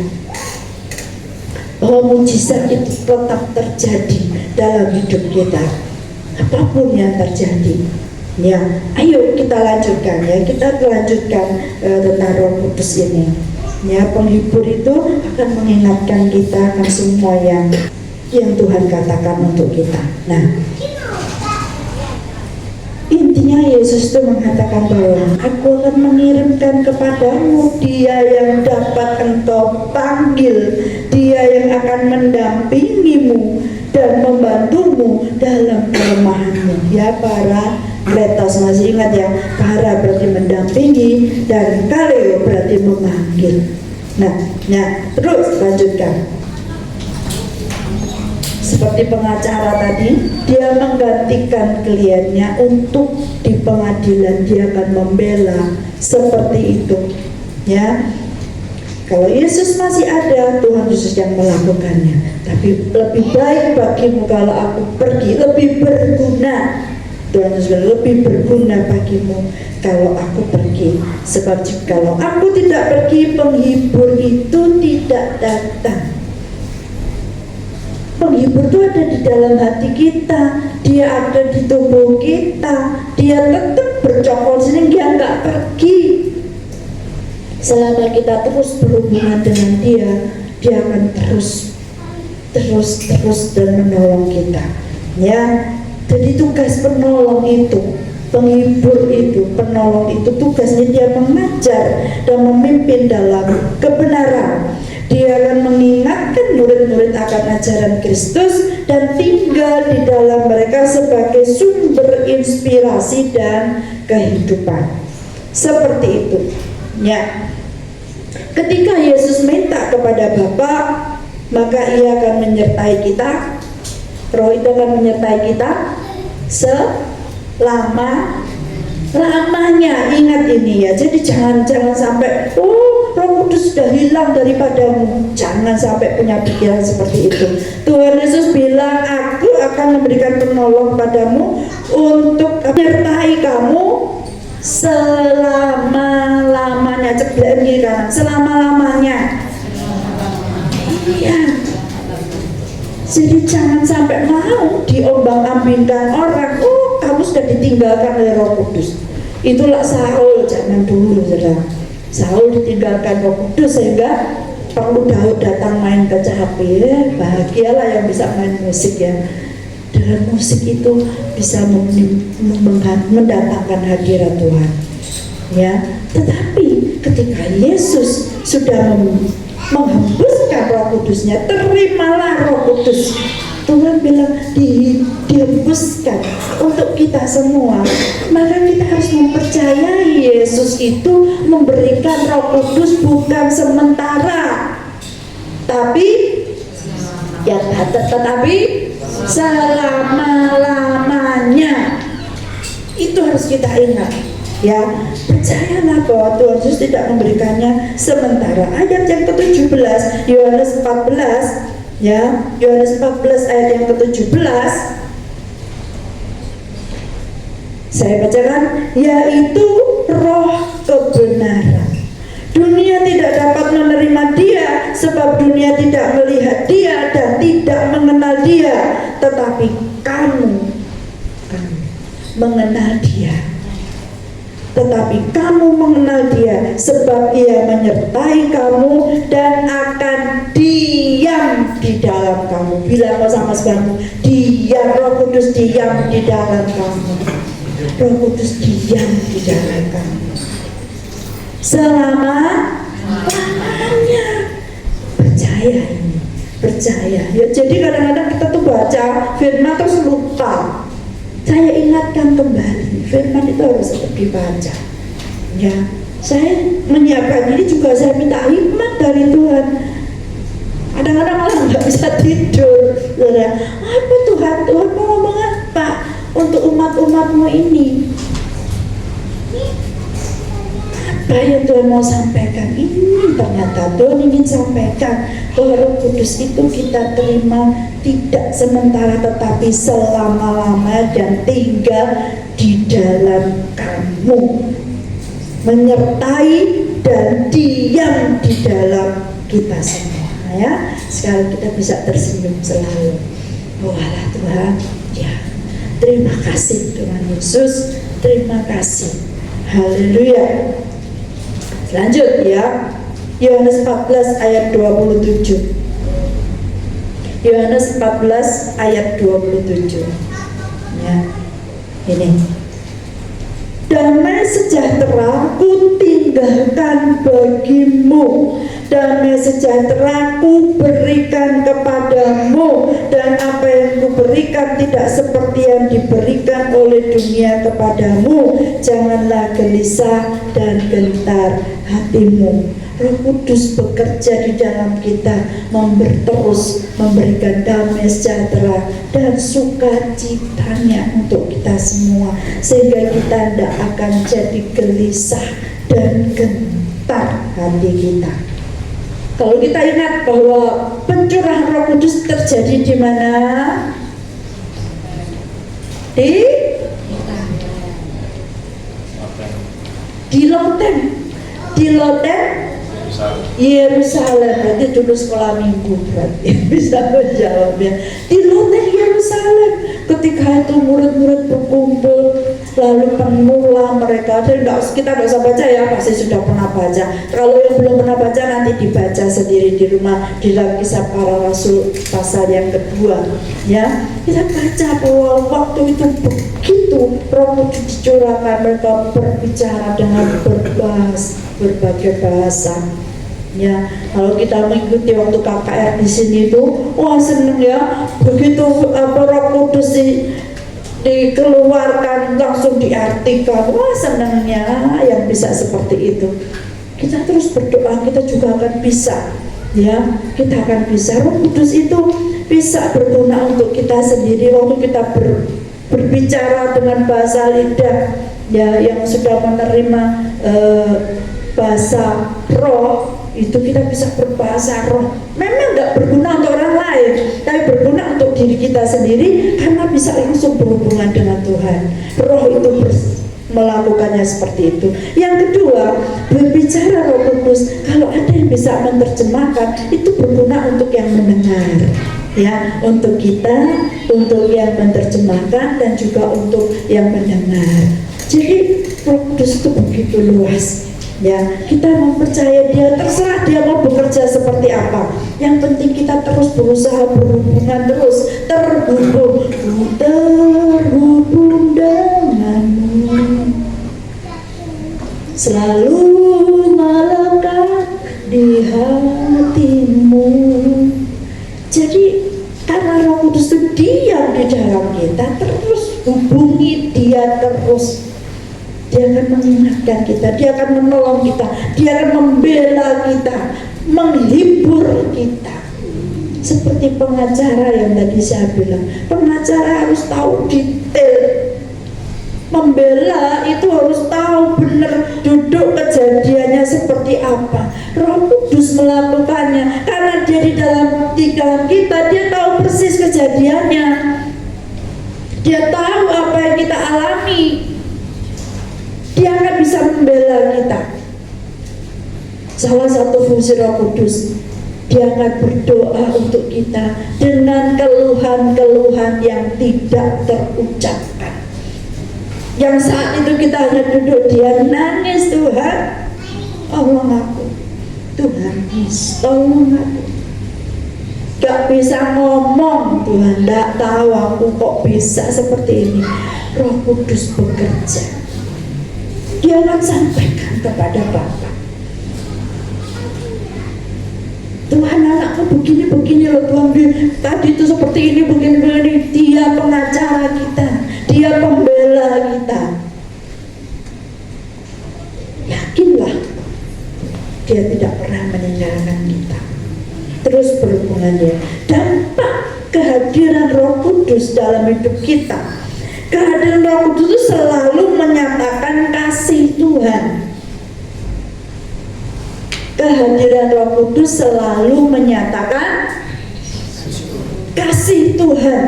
bahwa mujizat itu tetap terjadi dalam hidup kita, apapun yang terjadi. Ya, ayo kita lanjutkan ya, kita lanjutkan tentang Roh Kudus ini. Ya, penghibur itu akan mengingatkan kita akan semua yang Tuhan katakan untuk kita. Nah, intinya Yesus itu mengatakan bahwa aku akan mengirimkan kepadamu Dia yang dapat engkau panggil, Dia yang akan mendampingimu dan membantumu dalam kelemahanmu. Ya, para kletos, masih ingat ya, para berarti mendampingi dan kaleo berarti memanggil. Nah, terus lanjutkan. Seperti pengacara tadi, dia menggantikan kliennya untuk di pengadilan, dia akan membela, seperti itu. Ya, kalau Yesus masih ada, Tuhan Yesus yang melakukannya. Tapi lebih baik bagimu kalau aku pergi, lebih berguna. Tuhan Yesus lebih berguna bagimu kalau aku pergi. Sebab kalau aku tidak pergi, penghibur itu tidak datang. Penghibur itu ada di dalam hati kita, dia ada di tubuh kita, dia tetap bercokol sini, dia nggak pergi. Selama kita terus berhubungan dengan dia akan terus dan menolong kita. Ya, jadi tugas penolong itu, penghibur itu, penolong itu tugasnya dia mengajar dan memimpin dalam kebenaran. Dia akan mengingatkan murid-murid akan ajaran Kristus dan tinggal di dalam mereka sebagai sumber inspirasi dan kehidupan. Seperti itu. Ya. Ketika Yesus minta kepada Bapa, maka ia akan menyertai kita. Roh itu akan menyertai kita selama-lamanya. Ingat ini ya. Jadi jangan sampai Roh Kudus sudah hilang daripadamu. Jangan sampai punya pikiran seperti itu. Tuhan Yesus bilang, aku akan memberikan penolong padamu untuk menyertai kamu selama-lamanya. Ceblek kiri kanan, selama-lamanya. Iya. Jadi jangan sampai mau diombang-ambingkan orang. Kamu sudah ditinggalkan oleh Roh Kudus. Itulah Saul zaman dulu, saudara. Saul ditinggalkan Roh Kudus sehingga perlu Daud datang main kecapi. Bahagialah yang bisa main musik ya. Dengan musik itu bisa mendatangkan hadirat Tuhan. Ya, tetapi ketika Yesus sudah menghembuskan Roh Kudusnya, terimalah Roh Kudus. Tuhan bilang dihembuskan untuk kita semua. Maka kita harus mempercayai Yesus itu memberikan Roh Kudus bukan sementara, tetapi selama-lamanya. Itu harus kita ingat. Ya, percayalah bahwa Tuhan Yesus tidak memberikannya sementara. Ayat yang ke-17 Yohanes 14. Ya, Yohanes 14 ayat yang ke-17 saya bacakan, yaitu Roh kebenaran. Dunia tidak dapat menerima dia sebab dunia tidak melihat dia dan tidak mengenal dia, tetapi kamu mengenal dia. Tetapi kamu mengenal dia sebab ia menyertai kamu dan akan diam di dalam kamu. Bilang sama sebagaimu, diam. Roh Kudus diam di dalam kamu. Roh Kudus diam di dalam kamu selama-lamanya. Percaya ini, percaya ya. Jadi kadang-kadang kita tuh baca firman terus lupa. Saya ingatkan kembali, firman itu harus tetap dibaca. Ya, saya menyiapkan ini juga saya minta hikmat dari Tuhan. Kadang-kadang malah nggak bisa tidur. Apa Tuhan mau ngomong apa untuk umat-umatmu ini? Apa yang Tuhan mau sampaikan? Ini ternyata Tuhan ingin sampaikan bahwa Roh Kudus itu kita terima tidak sementara tetapi selama-lama dan tinggal di dalam kamu, menyertai dan diam di dalam kita semua. Ya, sekarang kita bisa tersenyum selalu. Walah Tuhan, ya. Terima kasih Tuhan Yesus, terima kasih. Haleluya. Lanjut ya, Yohanes 14 ayat 27. Yohanes 14 ayat 27. Ya, ini. Damai sejahtera ku tinggalkan bagimu, damai sejahtera ku berikan kepadamu, dan apa yang ku berikan tidak seperti yang diberikan oleh dunia kepadamu. Janganlah gelisah dan gentar hatimu. Roh Kudus bekerja di dalam kita, terus memberikan damai sejahtera dan sukacitanya untuk kita semua, sehingga kita tidak akan jadi gelisah dan gentar hati kita. Kalau kita ingat bahwa pencurahan Roh Kudus terjadi di mana? Di Loteng Yerusalem, berarti dulu sekolah minggu berarti bisa menjawab ya. Di loteng Yerusalem, ketika itu murid-murid berkumpul, lalu penuhlah mereka. Kita nggak usah baca ya, pasti sudah pernah baca. Kalau yang belum pernah baca nanti dibaca sendiri di rumah di dalam Kisah Para Rasul pasal yang kedua. Ya, kita baca bahwa waktu itu begitu Roh Kudus dicurahkan, mereka berbicara dengan berbagai bahasa. Ya, kalau kita mengikuti waktu KKR di sini itu, wah seneng ya. Begitu Roh Kudus dikeluarkan langsung diartikan, wah senangnya yang bisa seperti itu. Kita terus berdoa, kita juga akan bisa. Ya, kita akan bisa. Roh Kudus itu bisa berguna untuk kita sendiri waktu kita berbicara dengan bahasa lidah. Ya, yang sudah menerima bahasa roh itu kita bisa berbahasa roh. Memang tidak berguna untuk orang lain, tapi berguna untuk diri kita sendiri karena bisa langsung berhubungan dengan Tuhan. Roh itu melakukannya seperti itu. Yang kedua, berbicara Roh Kudus, kalau ada yang bisa menerjemahkan, itu berguna untuk yang mendengar. Ya, untuk kita, untuk yang menerjemahkan dan juga untuk yang mendengar. Jadi Roh Kudus itu begitu luas. Ya, kita mempercaya Dia, terserah Dia mau bekerja seperti apa. Yang penting kita terus berusaha berhubungan terus, terhubung denganmu, selalu melekat di hatimu. Jadi karena Roh Kudus itu diam di dalam kita, terus hubungi Dia terus. Dia akan mengingatkan kita, Dia akan menolong kita, Dia akan membela kita, menghibur kita. Seperti pengacara yang tadi saya bilang, pengacara harus tahu detail. Membela itu harus tahu benar duduk kejadiannya seperti apa. Roh Kudus melakukannya karena Dia di dalam kita, Dia tahu persis kejadiannya. Dia tahu apa yang kita alami. Dia akan bisa membela kita. Salah satu fungsi Roh Kudus, Dia akan berdoa untuk kita dengan keluhan-keluhan yang tidak terucapkan. Yang saat itu kita hanya duduk, dia nangis, Tuhan tolong aku, Tuhan tolong aku. Gak bisa ngomong, Tuhan gak tahu aku kok bisa seperti ini. Roh Kudus bekerja. Dia akan sampaikan kepada Bapa, Tuhan anakku begini loh Tuhan, tadi itu seperti ini, begini. Dia pengacara kita, Dia pembela kita. Yakinlah Dia tidak pernah meninggalkan kita. Terus berhubungan Dia. Dampak kehadiran Roh Kudus dalam hidup kita, kehadiran Roh Kudus itu selalu menyatakan kasih Tuhan. Kehadiran Roh Kudus selalu menyatakan kasih Tuhan.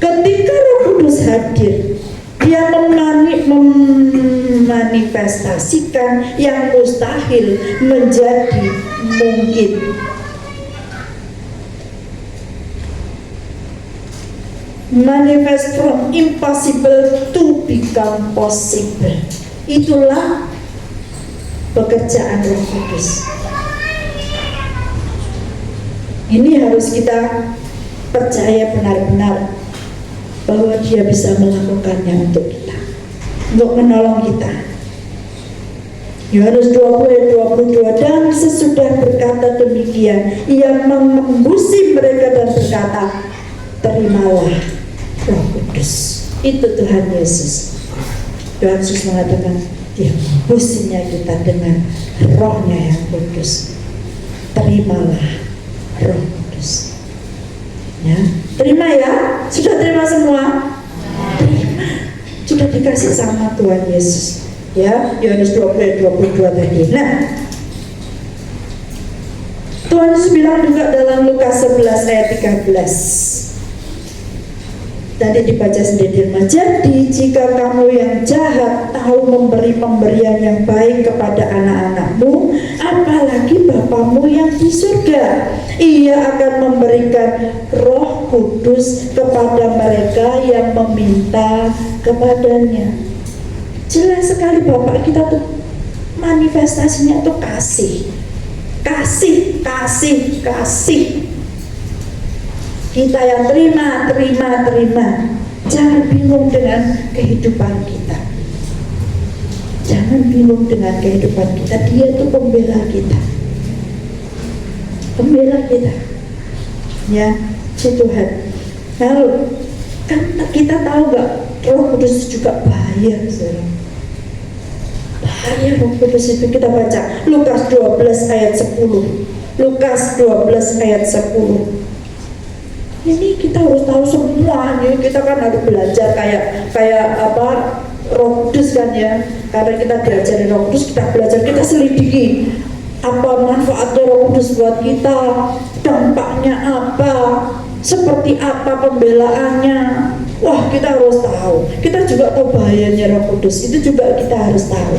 Ketika Roh Kudus hadir, Dia memanifestasikan yang mustahil menjadi mungkin. Manifest from impossible to become possible. Itulah pekerjaan Roh Kudus. Ini harus kita percaya benar-benar bahwa Dia bisa melakukannya untuk kita, untuk menolong kita. Yohanes 20 ayat 22, dan sesudah berkata demikian, Ia mengembusi mereka dan berkata, terimalah Roh Kudus. Itu Tuhan Yesus. Tuhan Yesus mengatakan, Dia membusinya kita dengan Roh-Nya yang kudus. Terimalah Roh Kudus. Ya, terima ya. Sudah terima semua? Terima. Sudah dikasih sama Tuhan Yesus. Ya, Yohanes 20 ayat 22 tadi. Nah, Tuhan Yesus bilang juga dalam Lukas 11 ayat 13. Tadi dibaca sendiri. Jadi jika kamu yang jahat tahu memberi pemberian yang baik kepada anak-anakmu, kamu, apalagi Bapamu yang di surga. Ia akan memberikan Roh Kudus kepada mereka yang meminta kepadanya. Jelas sekali Bapak kita tuh manifestasinya tuh kasih. Kasih, kasih, kasih. Kita yang terima. Jangan bingung dengan kehidupan kita. Jangan bingung dengan kehidupan kita. Dia itu pembela kita. Pembela kita. Ya, si Tuhan. Lalu, kan kita tahu gak, Roh Kudus juga bahaya, saudara. Bahaya Roh Kudus itu. Kita baca Lukas 12 ayat 10. Lukas 12 ayat 10. Ini kita harus tahu semuanya. Kita kan harus belajar kayak apa, Roh Kudus kan ya. Karena kita diajari Roh Kudus, kita belajar, kita selidiki apa manfaatnya Roh Kudus buat kita, dampaknya apa, seperti apa pembelaannya. Wah, kita harus tahu. Kita juga tahu bahayanya Roh Kudus, itu juga kita harus tahu.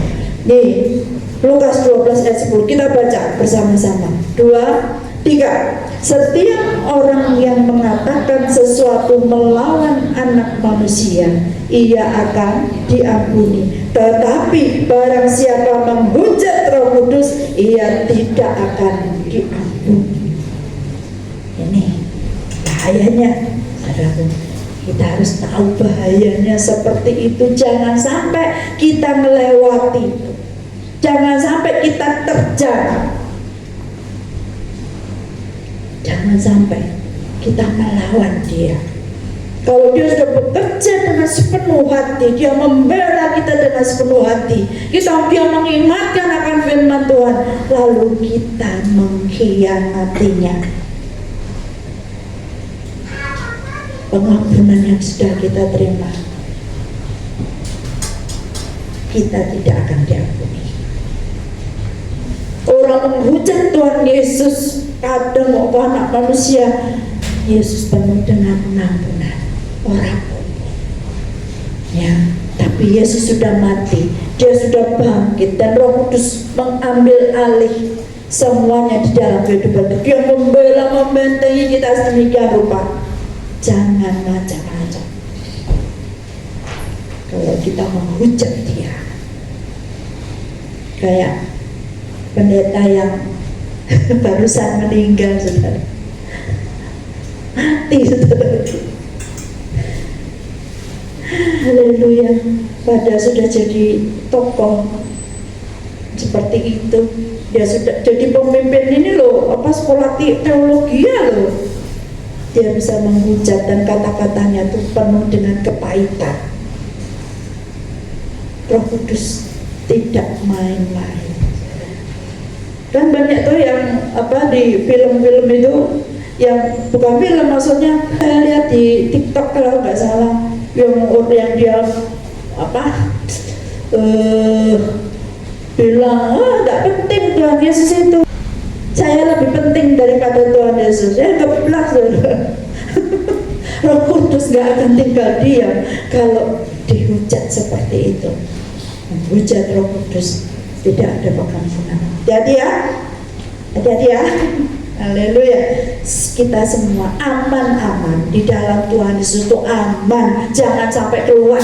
Nih, Lukas 12 ayat 10, kita baca bersama-sama. 2, 3. Setiap orang yang mengatakan sesuatu melawan Anak Manusia, ia akan diampuni. Tetapi barang siapa menghujat Roh Kudus, ia tidak akan diampuni. Ini bahayanya, saudaraku. Kita harus tahu bahayanya seperti itu. Jangan sampai kita melewati, jangan sampai kita terjang. Jangan sampai kita melawan dia. Kalau dia sudah bekerja dengan sepenuh hati, dia membela kita dengan sepenuh hati, dia mengingatkan akan firman Tuhan, lalu kita mengkhianatinya. Pengampunan yang sudah kita terima, kita tidak akan diampuni. Orang menghujat Tuhan Yesus, kadang waktu Anak Manusia, Yesus penuh dengan pengampunan. Orang ya, tapi Yesus sudah mati, dia sudah bangkit, dan Roh Kudus mengambil alih semuanya di dalam kehidupan kita. Dia membela, membentengi kita sedemikian rupa. Jangan macam-macam. Kalau kita menghujat dia, kayak pendeta yang barusan meninggal, saudara, mati, saudara. Haleluya. Padahal sudah jadi tokoh seperti itu, dia sudah jadi pemimpin ini loh, apa, sekolah teologi ya loh. Dia bisa menghujat dan kata-katanya tuh penuh dengan kepahitan. Roh Kudus tidak main-main. Kan banyak tuh yang apa di film-film itu, yang bukan film, maksudnya saya lihat di TikTok kalau nggak salah, yang dia apa bilang, nggak penting Tuhan Yesus itu, saya lebih penting daripada Tuhan Yesus. Ya geblak, saudara. Roh Kudus nggak akan tinggal diam kalau dihujat seperti itu. Menghujat Roh Kudus tidak ada pengampunan. Hati-hati ya, hati-hati ya. Haleluya. Kita semua aman-aman di dalam Tuhan Yesus, itu aman. Jangan sampai keluar.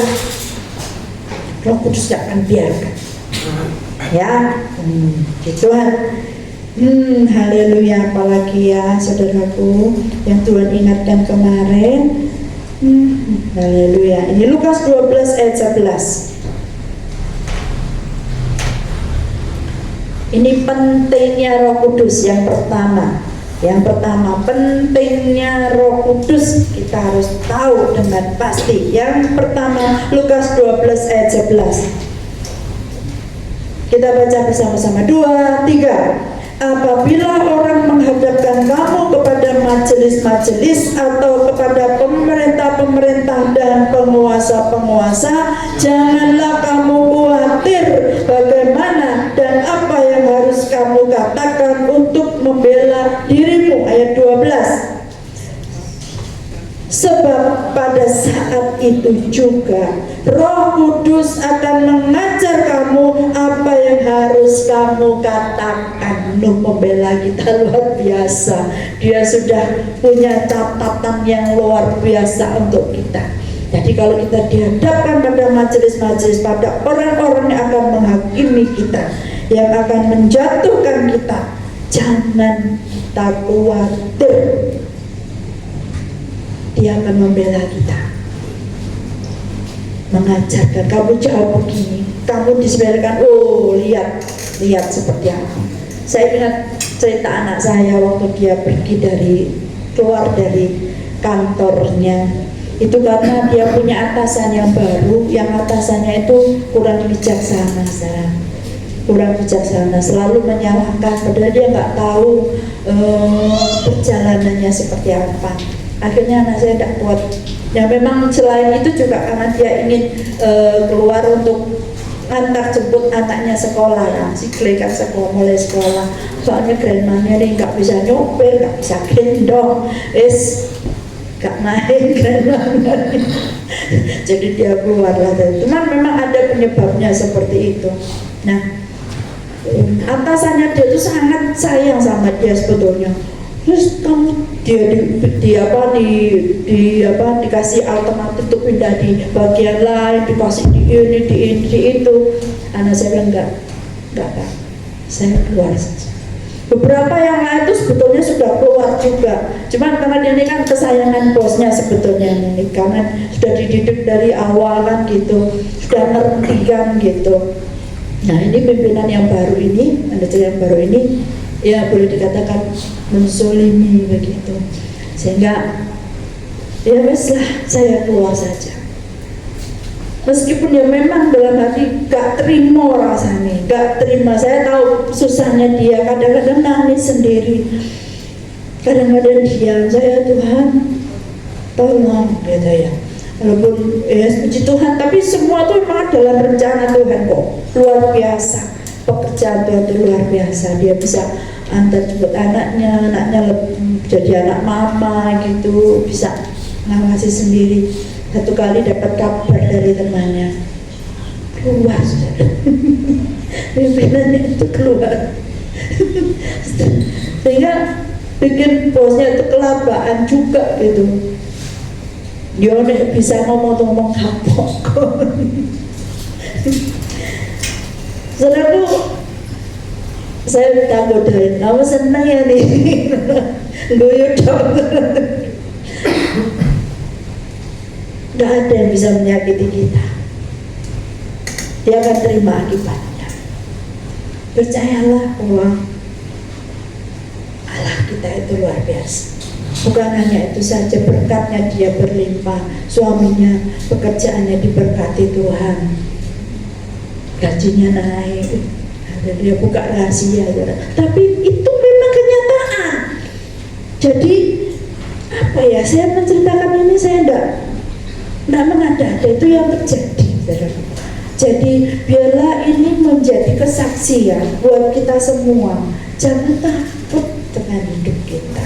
Roh Kudus gak akan biarkan. Ya, Tuhan. Haleluya. Apalagi ya, saudaraku, yang Tuhan ingatkan kemarin. Haleluya. Ini Lukas 12 ayat 11. Ini pentingnya Roh Kudus yang pertama. Yang pertama, pentingnya Roh Kudus kita harus tahu dengan pasti. Yang pertama, Lukas 12 ayat 11. Kita baca bersama-sama. 2, 3. Apabila orang menghadapkan kamu kepada majelis-majelis atau kepada pemerintah-pemerintah dan penguasa-penguasa, janganlah kamu khawatir bagaimana dan apa yang harus kamu katakan untuk membela dirimu. Ayat 12. Sebab pada saat itu juga Roh Kudus akan mengajar kamu apa yang harus kamu katakan. Nuh, pembela kita luar biasa. Dia sudah punya catatan yang luar biasa untuk kita. Jadi kalau kita dihadapkan pada majelis-majelis, pada orang-orang yang akan menghakimi kita, yang akan menjatuhkan kita, jangan tak khawatir. Dia akan membela kita, mengajarkan. Kamu jawab begini, kamu disebelkan. Oh, lihat seperti apa. Saya ingat cerita anak saya waktu dia pergi keluar dari kantornya. Itu karena dia punya atasan yang baru, yang atasannya itu kurang bijaksana, selalu menyalahkan, padahal dia nggak tahu perjalanannya seperti apa. Akhirnya anak saya tidak kuat. Ya memang selain itu juga karena dia ingin keluar untuk antar jemput anaknya sekolah, ya, si Klekan mulai sekolah. Soalnya grandmanya ini nggak bisa nyopir, nggak bisa gendong, gak main grandmanya. Jadi dia keluar lah dari itu. Memang ada penyebabnya seperti itu. Nah, atasannya dia itu sangat sayang sama dia sebetulnya. Terus kamu dikasih alternatif untuk pindah di bagian lain, dikasih di ini, di itu. Anak saya bilang enggak, saya keluar saja. Beberapa yang lain itu sebetulnya sudah keluar juga. Cuman karena dia ini kan kesayangan bosnya sebetulnya ini, karena sudah dididik dari awal kan gitu, sudah ngerti kan gitu. Nah ini pimpinan yang baru ini, manajer yang baru ini, ya boleh dikatakan menzolimi begitu, sehingga ya wes lah, saya keluar saja. Meskipun ya memang dalam hati gak terima rasanya, gak terima. Saya tahu susahnya dia, kadang-kadang nangis sendiri, kadang-kadang diam. Saya, Tuhan tolong gitu ya. Walaupun ya puji Tuhan, tapi semua itu memang dalam rencana Tuhan kok. Luar biasa, pekerjaan Tuhan itu luar biasa. Dia bisa antar jemput anaknya jadi anak mama gitu, bisa ngawasi sendiri. Satu kali dapat kabar dari temannya, keluar pimpinannya itu keluar. Sehingga bikin bosnya itu kelabaan juga gitu. Dia bisa ngomong kapok. Saudaraku, saya minta godain, kamu seneng ya nih, guyur dong. Gak ada yang bisa menyakiti kita. Dia akan terima akibatnya. Percayalah bahwa Allah kita itu luar biasa. Bukan hanya itu saja, berkatnya dia berlimpah. Suaminya, pekerjaannya diberkati Tuhan, gajinya naik. Dia buka rahasia, tapi itu memang kenyataan. Jadi apa ya, saya menceritakan ini, saya tidak mengada-ada, itu yang terjadi. Jadi biarlah ini menjadi kesaksian buat kita semua. Jangan takut dengan hidup kita.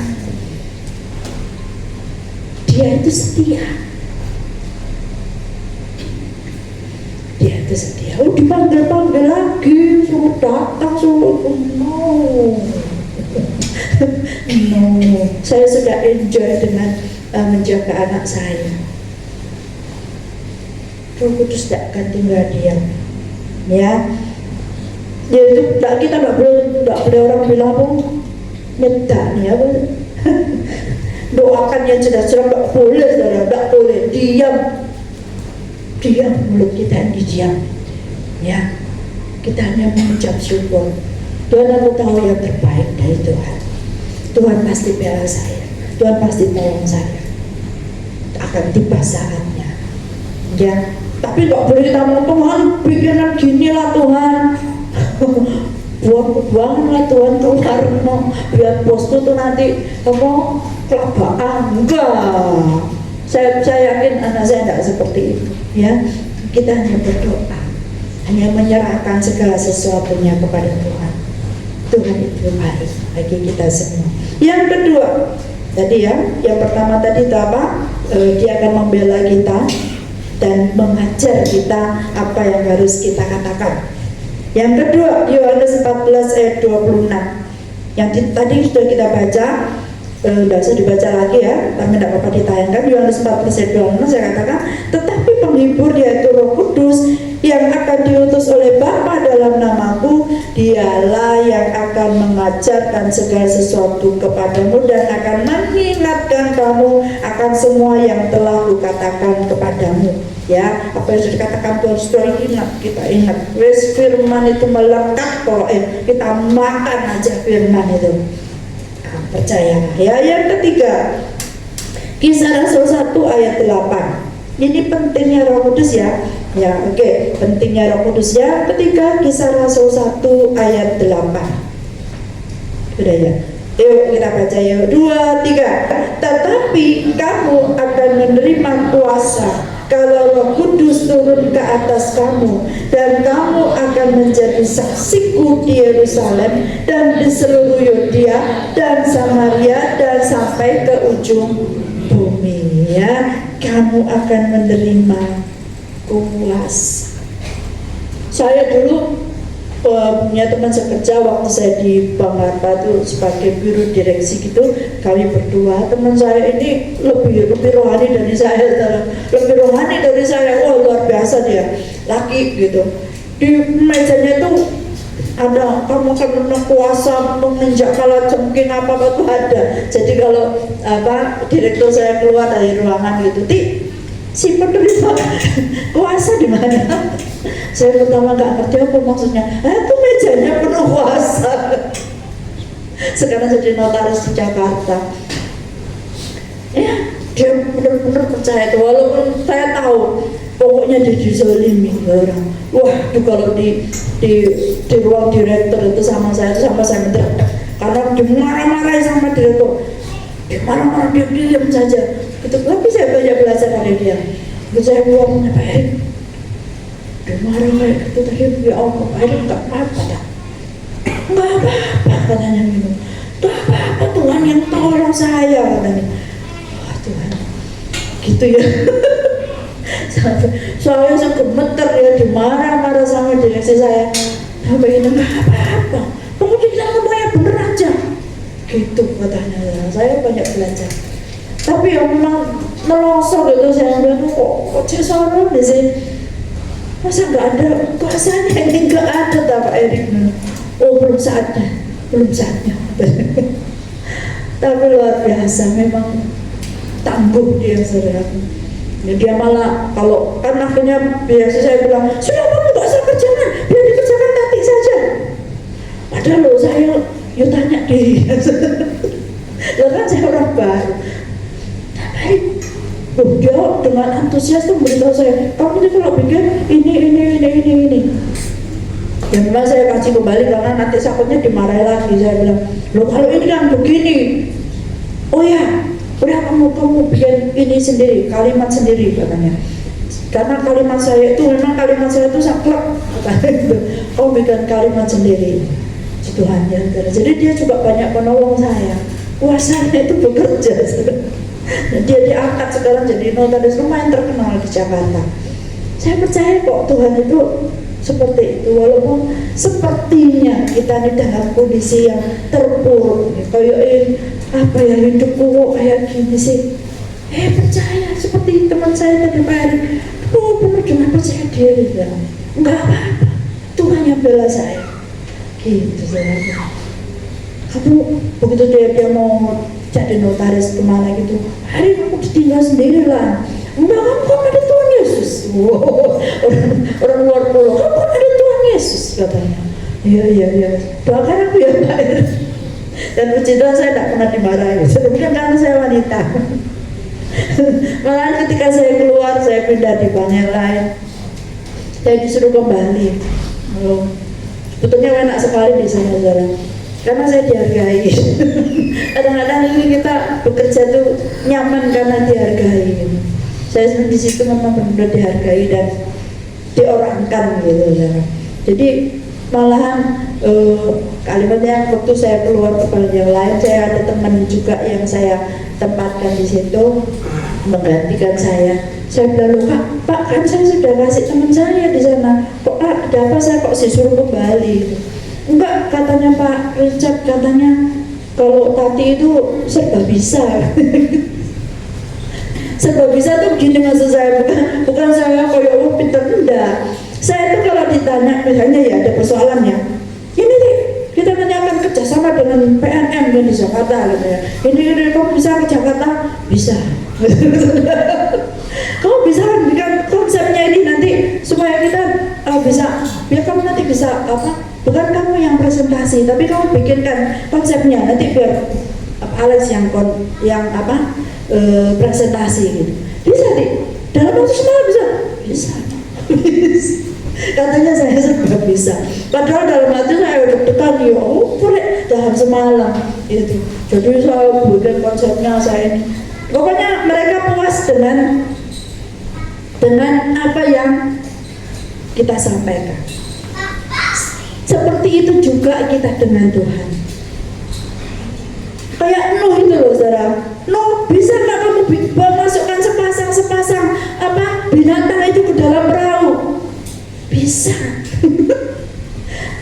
Dia itu setia. Dia itu setia. Oh, dipanggil-panggil lagi, suruh datang, suruh no. Saya sudah enjoy dengan menjaga anak saya. Roh Kudus tidak akan tinggal diam, ya. Ya itu kita nggak boleh orang bilang nyedak nih, apa? Doakan yang jelas-jelas nggak boleh, diam mulut kita yang diam, ya. Kita hanya mengucap syukur. Tuhan, aku tahu yang terbaik dari Tuhan. Tuhan pasti bela saya, Tuhan pasti tolong saya. Akan tiba saatnya, ya. Tapi nggak boleh kita mau, Tuhan bikinan gini lah Tuhan, buang lah Tuhan karena biar bosku tuh nanti kelabaan. Enggak, saya yakin anak saya tidak seperti itu, ya. Kita hanya berdoa, hanya menyerahkan segala sesuatunya kepada Tuhan. Tuhan itu baik bagi kita semua. Yang kedua tadi, ya, yang pertama tadi itu apa? Dia akan membela kita dan mengajar kita apa yang harus kita katakan. Yang kedua, Yohanes 14 ayat 26 yang tadi sudah kita baca. Tidak usah dibaca lagi ya, tapi tidak apa-apa ditayangkan. Yohanes 14 ayat 26 saya katakan, tetapi penghibur yaitu Roh Kudus yang akan diutus oleh Bapa dalam namaku, dialah yang akan mengajarkan segala sesuatu kepadamu dan akan mengingatkan kamu akan semua yang telah kukatakan kepadamu. Ya, apa yang sudah dikatakan Tuhan sudah ingat, kita ingat. Wes firman itu melekat kalau kita makan aja firman itu. Percaya ya. Yang ketiga, Kisah Rasul 1 ayat 8. Ini pentingnya Roh Kudus ya. Ya, oke, pentingnya Roh Kudus. Yang ketiga, Kisah Rasul 1 ayat 8. Sudah ya. Yuk kita baca yuk. 2, 3. Tetapi kamu akan menerima kuasa kalau Roh Kudus turun ke atas kamu, dan kamu akan menjadi saksiku di Yerusalem dan di seluruh Yudea dan Samaria dan sampai ke ujung bumi. Ya, kamu akan menerima kuasa. Saya dulu punya teman sekerja waktu saya di Bank Harpa itu sebagai biro direksi gitu, kami berdua. Teman saya ini lebih rohani dari saya, wah luar biasa dia, laki gitu. Di mejanya itu ada, kamu akan menang kuasa, menginjak kala jengking apa tuh ada. Jadi kalau direktur saya keluar dari ruangan gitu, si penerima kuasa di mana? Saya pertama nggak ngerti apa maksudnya. Itu mejanya penuh kuasa. Sekarang jadi notaris di Jakarta. Ya, dia benar-benar percaya itu. Walaupun saya tahu, pokoknya dia dizalimi orang. Wah, itu kalau di ruang direktur itu sama saya mendadak. Karena dimarah-marahin sama direktur. Marah-marah dia diam saja. Gitu. Tapi saya banyak belajar dari dia. Saya ngomongnya Pak Erik, dia marah kayak gitu tadi, ya Allah Pak Erik nggak apa-apa dah, nggak apa-apa katanya gitu, nggak apa-apa, Tuhan yang tolong saya katanya. Wah Tuhan, gitu ya. Saya gemeter ya, dimarah-marah sama direksi saya. Sampai ini nggak apa-apa, pokoknya bilang semuanya bener aja, gitu katanya. Saya banyak belajar. Tapi yang memang melosok gitu, saya bilang kok cesoran deh sih, masa nggak ada kuasanya, ini nggak ada Pak Erik. Oh belum saatnya. Tapi luar biasa, memang tangguh dia saudara. Dia malah kalau kan akhirnya biasa saya bilang, sudah kamu nggak usah kerjakan, biar dikerjakan nanti saja. Padahal loh saya tanya dia. Kan saya orang baru. Dia dengan antusias tuh memberitahu saya, kamu itu kalau bikin ini. Ya memang saya kasih kembali karena nanti takutnya dimarahi lagi. Saya bilang, loh kalau ini kan begini. Oh ya, udah kamu bikin ini sendiri, kalimat sendiri katanya. Karena kalimat saya itu memang saklek. Kamu bikin kalimat sendiri. Tuhan ya. Jadi dia juga banyak menolong saya. Kuasanya itu bekerja. Dia diangkat sekarang jadi notaris lumayan terkenal di Jakarta. Saya percaya kok Tuhan itu seperti itu, walaupun sepertinya kita di dalam kondisi yang terpuruk, kayak apa ya hidupku kok kayak gini sih. Percaya seperti teman saya tadi Pak Erik, benar dengan percaya diri ya. Enggak apa-apa, Tuhan yang bela saya. Gitu saudara. Kamu begitu dia mau jadi notaris kemana gitu, hari kamu ditinggal sendiri lah. Enggak, kamu kan ada Tuhan Yesus. Orang luar pulau, kamu kan ada Tuhan Yesus katanya. Iya. Doakan aku ya Pak. Dan puji Tuhan saya tidak pernah dimarahi. Sebetulnya karena saya wanita. Malah ketika saya keluar, saya pindah di bank yang lain, saya disuruh kembali. Sebetulnya enak sekali di sana saudara. Karena saya dihargai. Kadang-kadang ini kita bekerja tuh nyaman karena dihargai. Saya di situ memang benar-benar dihargai dan diorangkan gitu ya. Jadi Malahan kalimatnya waktu saya keluar ke Bali yang lain, saya ada teman juga yang saya tempatkan di situ menggantikan saya. Saya bilang, loh Pak, kan saya sudah kasih teman saya di sana. Kok ada apa saya kok disuruh kembali? Enggak, katanya Pak Richard, katanya kalau Tati itu serba bisa. Serba bisa tuh gini maksud saya, bukan saya kayak pintar, enggak. Saya tuh kalau ditanya, misalnya ya ada persoalannya, ini nih kita tanyakan kerjasama dengan PNM di Jakarta gitu ya. Ini kamu bisa ke Jakarta? Bisa. Kamu bisa bikin konsepnya ini nanti supaya kita bisa, biar kamu nanti bisa apa? Bukan kamu yang presentasi, tapi kamu bikinkan konsepnya nanti biar Alex yang presentasi gitu. Bisa nih, dalam waktu semalam bisa. Katanya saya serba bisa. Padahal dalam hati saya deg-degan ya, dalam semalam itu. Jadi saya bikin konsepnya saya ini. Pokoknya mereka puas dengan apa yang kita sampaikan. Seperti itu juga kita dengan Tuhan. Kayak Nuh itu loh saudara. Nuh, bisa nggak kamu masukkan sepasang binatang itu ke dalam perahu? Bisa.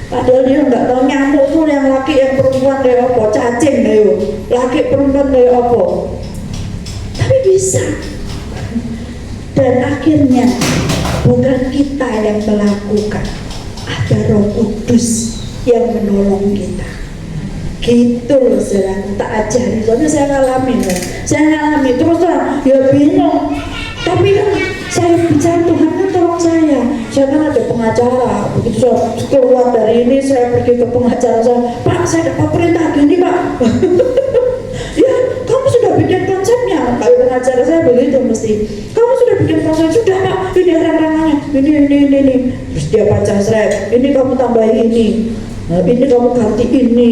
Padahal dia nggak tahu nyamuk tuh yang laki yang perempuan kayak apa, cacing kayak laki perempuan kayak apa. Tapi bisa. Dan akhirnya bukan kita yang melakukan, ada Roh Kudus yang menolong kita. Gitu loh saudara, tak ajari. Soalnya saya ngalamin terus terang ya bingung. Tapi kan saya bicara Tuhan kan tolong saya kan ada pengacara. Begitu saya keluar dari ini, saya pergi ke pengacara saya, Pak saya dapat perintah gini Pak. Ya kamu sudah bikin konsepnya. Kalau pengacara saya begitu mesti, kamu sudah bikin konsep, sudah Pak, ini rancangannya, ini. Terus dia baca slide, ini kamu tambahin ini, nah, ini kamu ganti ini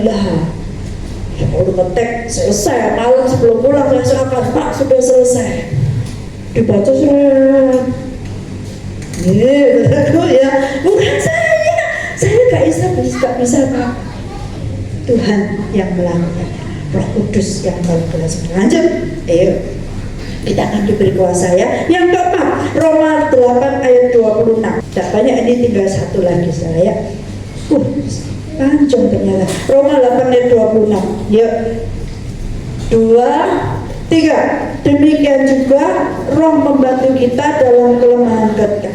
lah. Ya udah ngetek selesai, malam sebelum pulang saya serahkan, Pak sudah selesai. Dibaca surat. Ya, bukan saya gak bisa Pak. Tuhan yang melakukan, Roh Kudus yang melakukan. Lanjut, ayo kita akan diberi kuasa ya. Yang keempat, Roma 8 ayat 26. Tak banyak, ini tinggal satu lagi saya. Panjang ternyata. Roma 8 ayat 26. Yuk, 2, 3. Demikian juga Roh membantu kita dalam kelemahan kita.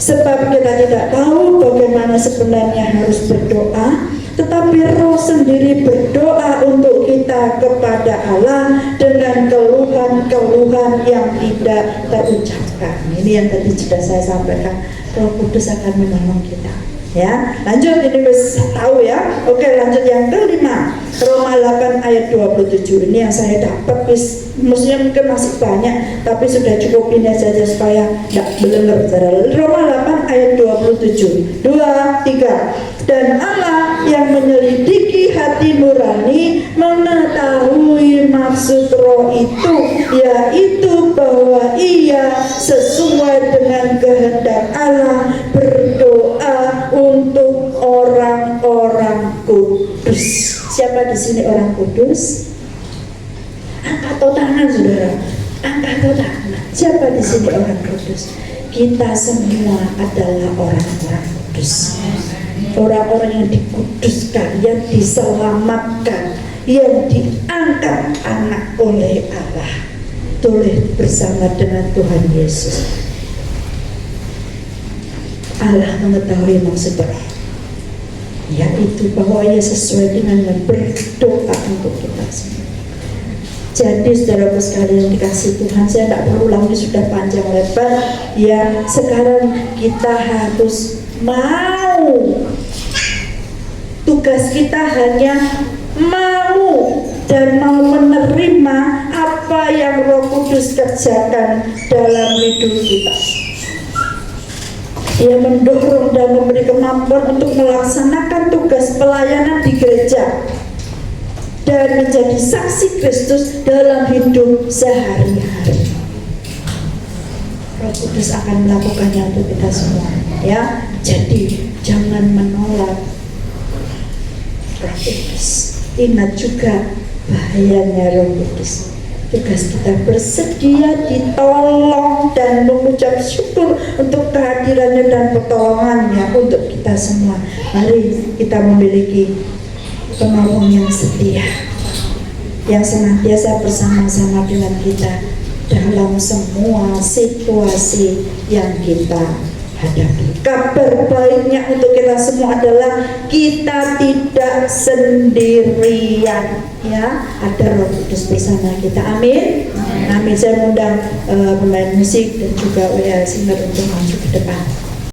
Sebab kita tidak tahu bagaimana sebenarnya harus berdoa, tetapi Roh sendiri berdoa untuk kita kepada Allah dengan keluhan-keluhan yang tidak terucapkan. Ini yang tadi sudah saya sampaikan. Roh Kudus akan menolong kita. Ya, lanjut, ini bisa tahu ya. Oke, lanjut yang kelima, Roma 8 ayat 27. Ini yang saya dapat, maksudnya mungkin masih banyak, tapi sudah cukup ini saja supaya tidak belengar. Roma 8 ayat 27. 2, 3. Dan Allah yang menyelidiki hati nurani mengetahui maksud Roh itu, yaitu bahwa ia sesuai dengan kehendak Allah berdoa untuk orang-orang kudus. Siapa di sini orang kudus? Angkat tangan saudara, angkat tangan. Siapa di sini orang kudus? Kita semua adalah orang-orang kudus. Orang-orang yang dikuduskan, yang diselamatkan, yang diangkat anak oleh Allah, tulis bersama dengan Tuhan Yesus. Allah mengetahui maksud Roh, yaitu bahwa ia sesuai dengan berdoa untuk kita semua. Jadi saudara sekalian dikasih Tuhan, saya tidak perlu ulangi, sudah panjang lebar ya. Sekarang kita harus mau, tugas kita hanya mau dan mau menerima apa yang Roh Kudus kerjakan dalam hidup kita. Dia mendorong dan memberi kemampuan untuk melaksanakan tugas pelayanan di gereja dan menjadi saksi Kristus dalam hidup sehari-hari. Roh Kudus akan melakukannya untuk kita semua ya. Jadi Jangan menolak Roh Kudus. Ingat juga bahayanya Roh Kudus. Tugas kita bersedia ditolong dan mengucap syukur untuk kehadirannya dan pertolongannya untuk kita semua. Mari kita memiliki penolong yang setia, yang senantiasa bersama-sama dengan kita dalam semua situasi yang kita hadapi. Kabar baiknya untuk kita semua adalah kita tidak sendirian, ya, ada Roh Kudus bersama kita. Amin. Amin. Saya mengundang pemain musik dan juga WA Singer untuk maju ke depan.